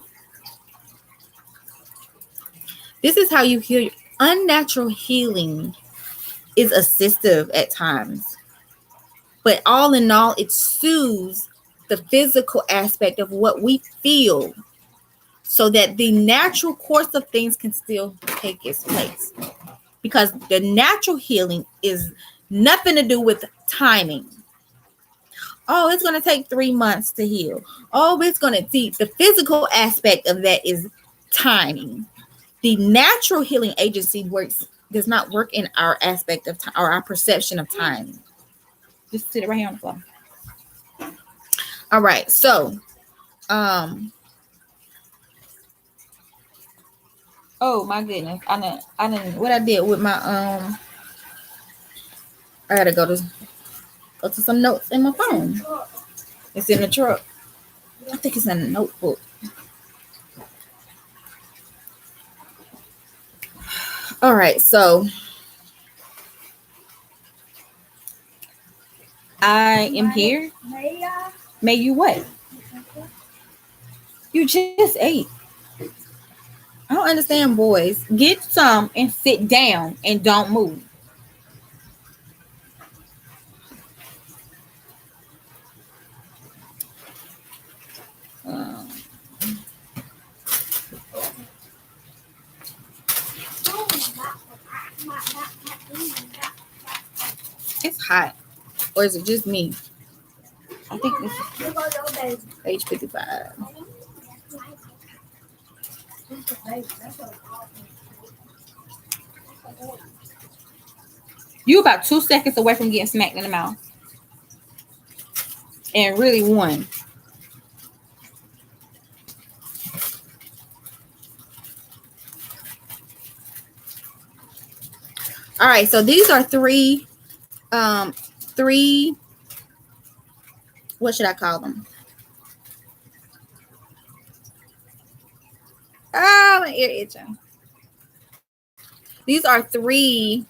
This is how you heal. Unnatural healing is assistive at times, but all in all, it soothes the physical aspect of what we feel so that the natural course of things can still take its place. Because the natural healing is nothing to do with timing. Oh, it's going to take 3 months to heal. Oh, it's going to see the physical aspect of that is timing. The natural healing agency does not work in our aspect of time or our perception of time. Just sit it right here on the floor. All right, so oh my goodness, I didn't what I did with my I gotta go to some notes in my phone. It's in the truck. I think it's in a notebook. All right, so I am here. May you what? You just ate. I don't understand, boys. Get some and sit down and don't move. It's hot. Or is it just me? I think this is page 55. You about 2 seconds away from getting smacked in the mouth. And really one. All right, so these are three, what should I call them? Oh, my ear itching. These are three.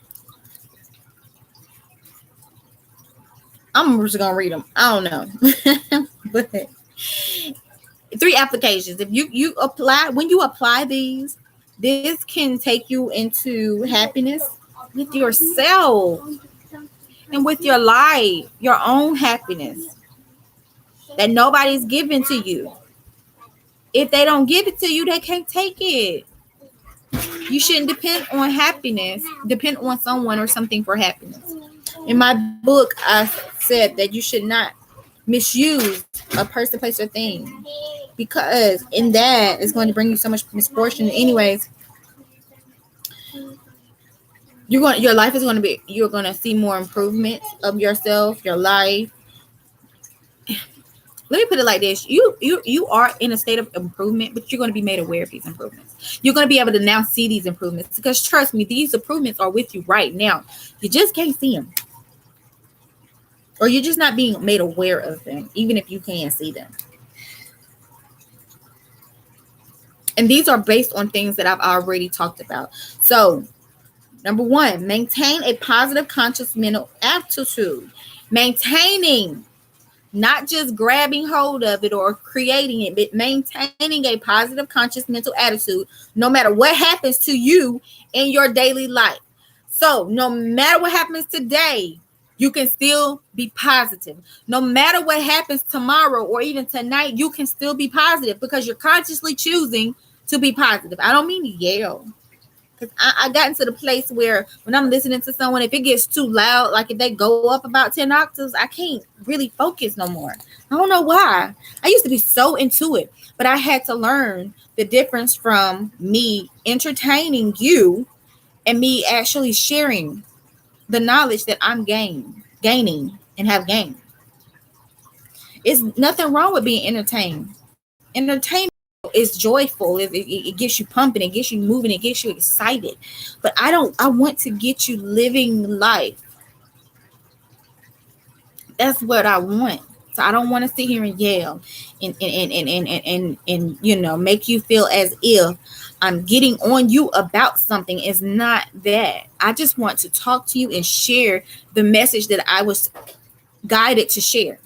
I'm just gonna read them. I don't know, but 3 applications. If you apply, when you apply these, this can take you into happiness. with yourself and with your life, your own happiness that nobody's giving to you. If they don't give it to you, they can't take it. You shouldn't depend on someone or something for happiness. In my book, I said that you should not misuse a person, place, or thing, because in that is going to bring you so much misfortune. Anyways, your life is going to be, you're going to see more improvements of yourself, your life. Let me put it like this: you are in a state of improvement, but you're going to be made aware of these improvements. You're going to be able to now see these improvements, because trust me, these improvements are with you right now. You just can't see them, or you're just not being made aware of them, even if you can see them. And these are based on things that I've already talked about. So, number one, maintain a positive conscious mental attitude. Maintaining, not just grabbing hold of it or creating it, but maintaining a positive conscious mental attitude no matter what happens to you in your daily life. So, no matter what happens today, you can still be positive. No matter what happens tomorrow or even tonight, you can still be positive because you're consciously choosing to be positive. I don't mean to yell, because I got into the place where when I'm listening to someone, if it gets too loud, like if they go up about 10 octaves, I can't really focus no more. I don't know why. I used to be so into it, but I had to learn the difference from me entertaining you and me actually sharing the knowledge that I'm gaining and have gained. It's nothing wrong with being entertained. Entertainment is joyful. It gets you pumping, it gets you moving, it gets you excited. But I want to get you living life. That's what I want. So I don't want to sit here and yell and make you feel as if I'm getting on you about something. It's not that. I just want to talk to you and share the message that I was guided to share.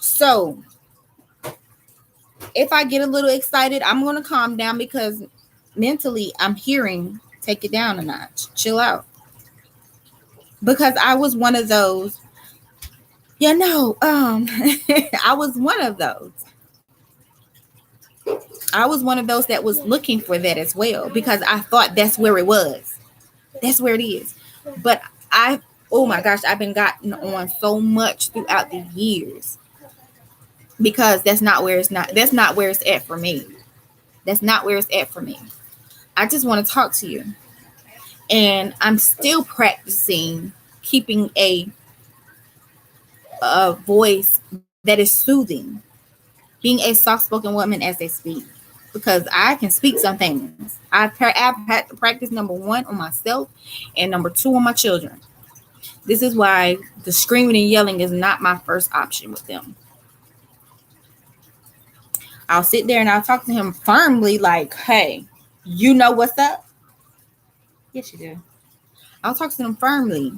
So if I get a little excited, I'm going to calm down, because mentally I'm hearing, take it down a notch, chill out. Because I was one of those, I was one of those. I was one of those that was looking for that as well, because I thought that's where it was. That's where it is. But oh my gosh, I've been gotten on so much throughout the years, because that's not where it's at for me. That's not where it's at for me. I just want to talk to you. And I'm still practicing keeping a voice that is soothing, being a soft-spoken woman as they speak, because I can speak some things. I've had to practice, number one, on myself, and number two, on my children. This is why the screaming and yelling is not my first option with them. I'll sit there and I'll talk to him firmly, like, hey, you know what's up? Yes, you do. I'll talk to them firmly,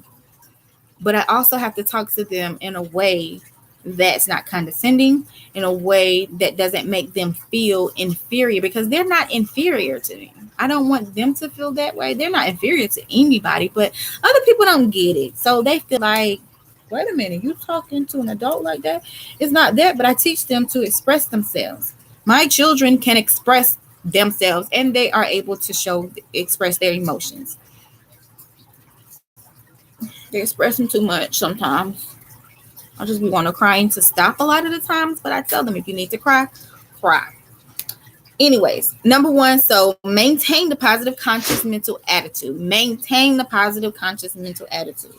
but I also have to talk to them in a way that's not condescending, in a way that doesn't make them feel inferior, because they're not inferior to me. I don't want them to feel that way. They're not inferior to anybody, but other people don't get it. So they feel like, wait a minute, you talking to an adult like that? It's not that, but I teach them to express themselves. My children can express themselves, and they are able to express their emotions. They're expressing too much sometimes. I'll just be wanting to crying to stop a lot of the times, but I tell them, if you need to cry, cry. Anyways, number one, so maintain the positive conscious mental attitude. Maintain the positive conscious mental attitude.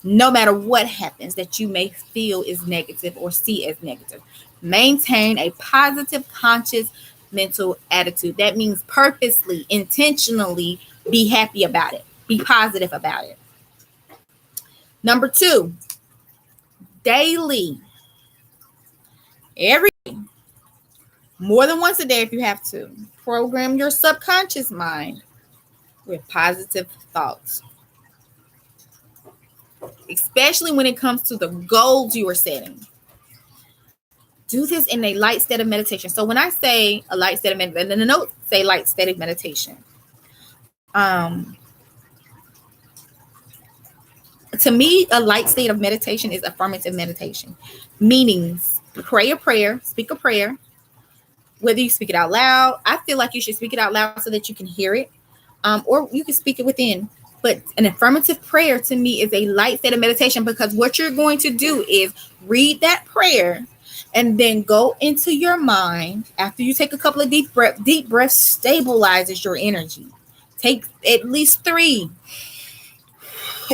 No matter what happens that you may feel is negative or see as negative. Maintain a positive conscious mental attitude. That means purposely, intentionally be happy about it. Be positive about it. Number two, daily, every day, more than once a day if you have to, program your subconscious mind with positive thoughts, especially when it comes to the goals you are setting. Do this in a light state of meditation. So when I say a light state of meditation, the notes say light state of meditation. Um, to me, a light state of meditation is affirmative meditation, meaning pray a prayer, speak a prayer, whether you speak it out loud. I feel like you should speak it out loud so that you can hear it, or you can speak it within. But an affirmative prayer to me is a light state of meditation, because what you're going to do is read that prayer and then go into your mind. After you take a couple of deep breaths stabilizes your energy. Take at least 3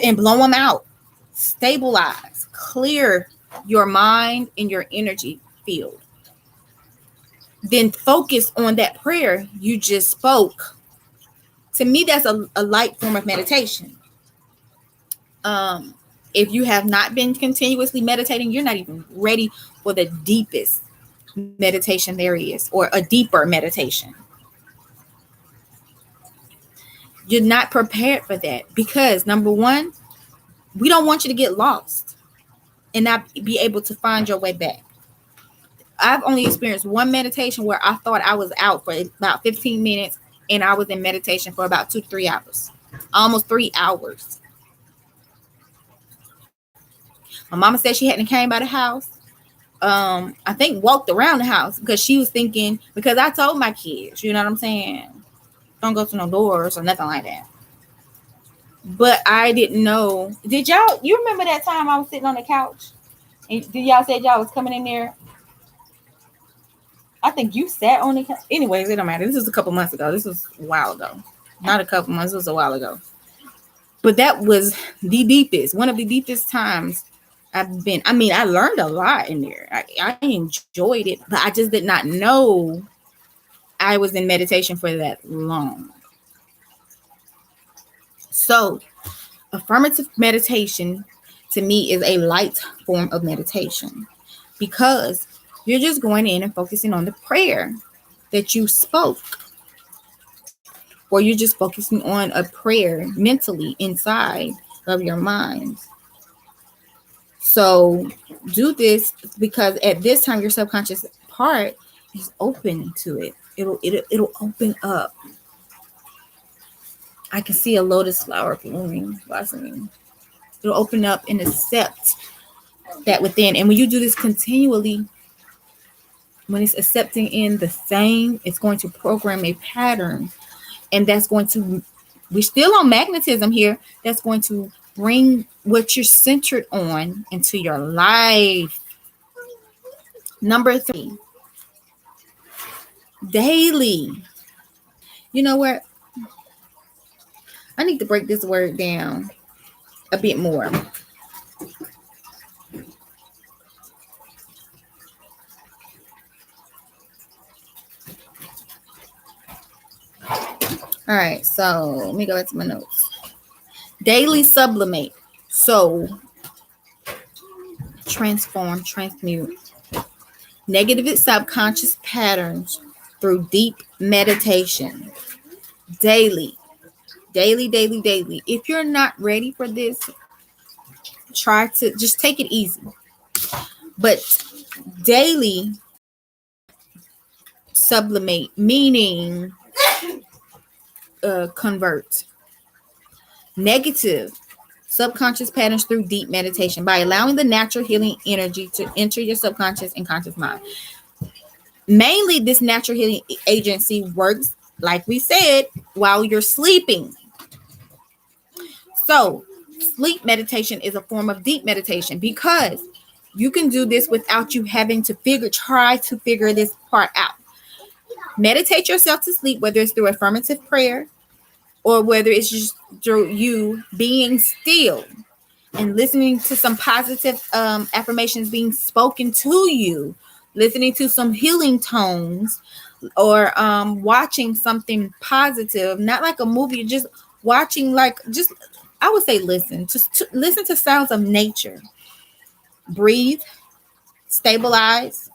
and blow them out. Stabilize, clear your mind and your energy field. Then focus on that prayer you just spoke. To me, that's a light form of meditation. If you have not been continuously meditating, you're not even ready for the deepest meditation there is, or a deeper meditation. You're not prepared for that, because number one, we don't want you to get lost and not be able to find your way back. I've only experienced one meditation where I thought I was out for about 15 minutes, and I was in meditation for about 2 to 3 hours, almost 3 hours. My mama said she hadn't came by the house. I think walked around the house, because she was thinking, because I told my kids, you know what I'm saying, don't go to no doors or nothing like that. But I didn't know. You remember that time I was sitting on the couch and y'all said y'all was coming in there? I think you sat on the couch. Anyways, it don't matter. This was a couple months ago. This was a while ago. Not a couple months. It was a while ago. But that was the deepest, one of the deepest times I've been. I mean, I learned a lot in there. I enjoyed it, but I just did not know I was in meditation for that long. So, affirmative meditation to me is a light form of meditation, because you're just going in and focusing on the prayer that you spoke, or you're just focusing on a prayer mentally inside of your mind. So do this, because at this time your subconscious part is open to it. It'll open up. I can see a lotus flower blossoming. It'll open up and accept that within. And when you do this continually, when it's accepting in the same, it's going to program a pattern. And that's going to, we're still on magnetism here. That's going to bring what you're centered on into your life. Number 3, daily. You know what? I need to break this word down a bit more. All right, so let me go back to my notes. Daily sublimate. So transform, transmute negative subconscious patterns through deep meditation. Daily. If you're not ready for this, try to just take it easy. But daily sublimate, meaning convert negative subconscious patterns through deep meditation by allowing the natural healing energy to enter your subconscious and conscious mind. Mainly, this natural healing agency works, like we said, while you're sleeping. So, sleep meditation is a form of deep meditation, because you can do this without you having to try to figure this part out. Meditate yourself to sleep, whether it's through affirmative prayer or whether it's just through you being still and listening to some positive affirmations being spoken to you, listening to some healing tones, or watching something positive, not like a movie, just watching, I would say listen to sounds of nature. Breathe, stabilize,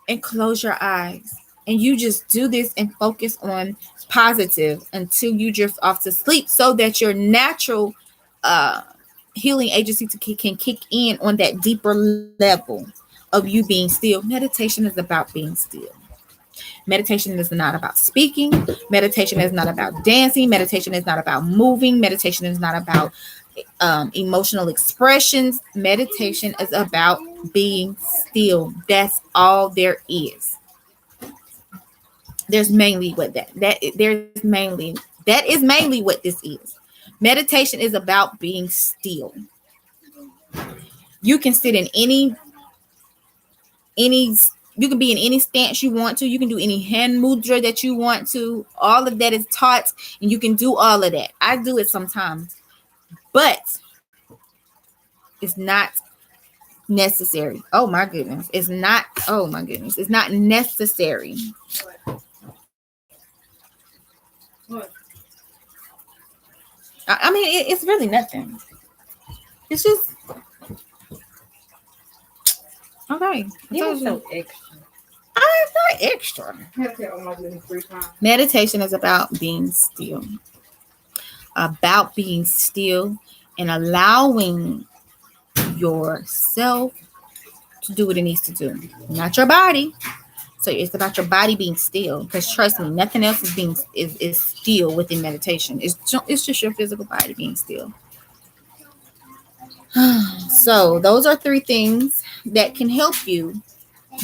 and close your eyes. And you just do this and focus on positive until you drift off to sleep, so that your natural healing agency can kick in on that deeper level of you being still. Meditation is about being still. Meditation is not about speaking. Meditation is not about dancing. Meditation is not about moving. Meditation is not about emotional expressions. Meditation is about being still. That's all there is. There's mainly what that is mainly what this is. Meditation is about being still. You can sit in any you can be in any stance you want to. You can do any hand mudra that you want to. All of that is taught, and you can do all of that. I do it sometimes, but it's not necessary. Oh my goodness. It's not necessary. What? I mean, it's really nothing. It's just okay. You're so extra. I'm not extra. Meditation is about being still. About being still and allowing yourself to do what it needs to do. Not your body. So it's about your body being still. Because trust me, nothing else is still within meditation. It's just your physical body being still. So those are 3 things that can help you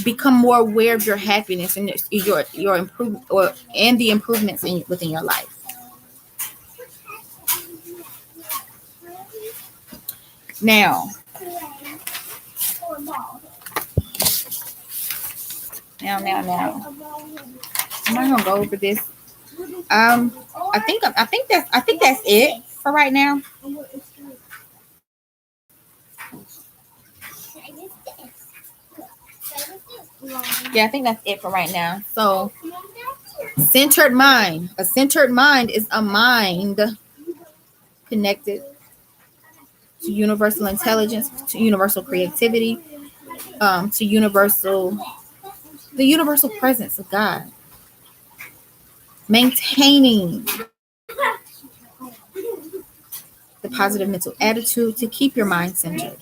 become more aware of your happiness and your improvement and the improvements within your life. Now, I'm not gonna go over this. I think that's it for right now. Yeah, I think that's it for right now. So, centered mind. A centered mind is a mind connected to universal intelligence, to universal creativity, to the universal presence of God. Maintaining the positive mental attitude to keep your mind centered.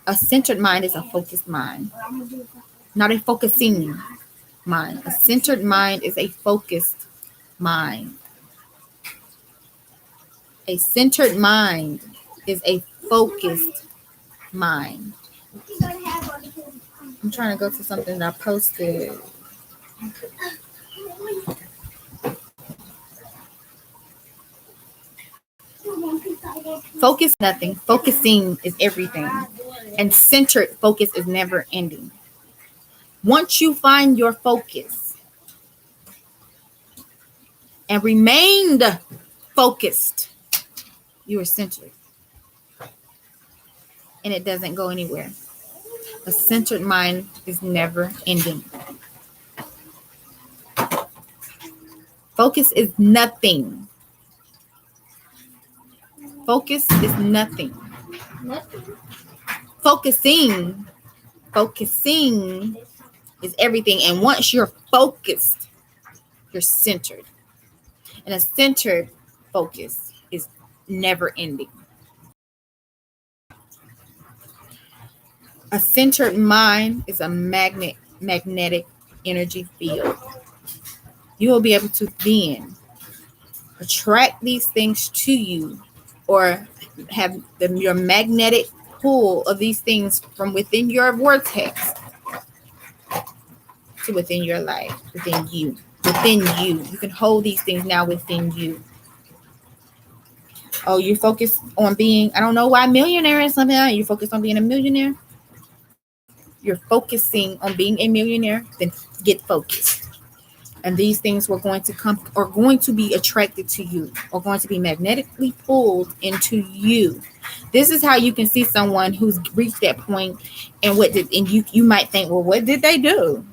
A centered mind is a focused mind, not a focusing mind. A centered mind is a focused mind. A centered mind is a focused mind. I'm trying to go to something that I posted. Focus nothing. Focusing is everything. And centered focus is never ending. Once you find your focus and remained focused, you are centered. And it doesn't go anywhere. A centered mind is never ending. Focus is nothing. Focus is nothing. Focusing is everything. And once you're focused, you're centered. And a centered focus is never ending. A centered mind is a magnetic energy field. You will be able to then attract these things to you, or have your magnetic pull of these things from within your vortex to within your life, within you. You can hold these things now within you. Oh, you focus on being, I don't know why, millionaire or something. You focus on being a millionaire. You're focusing on being a millionaire, then get focused. And these things are going to be attracted to you, or going to be magnetically pulled into you. This is how you can see someone who's reached that point, and you might think, well, what did they do?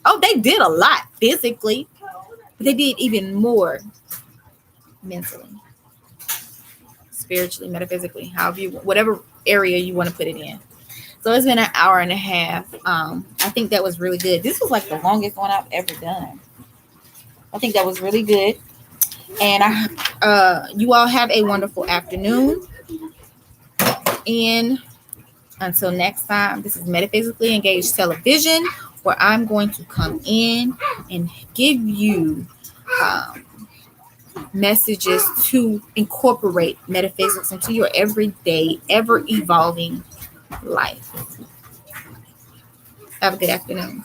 Oh, they did a lot physically, but they did even more mentally, spiritually, metaphysically, whatever area you want to put it in. So it's been an hour and a half. I think that was really good. This was like the longest one I've ever done. I think that was really good. And you all have a wonderful afternoon. And until next time, this is Metaphysically Engaged Television, where I'm going to come in and give you messages to incorporate metaphysics into your everyday, ever evolving life. Have a good afternoon.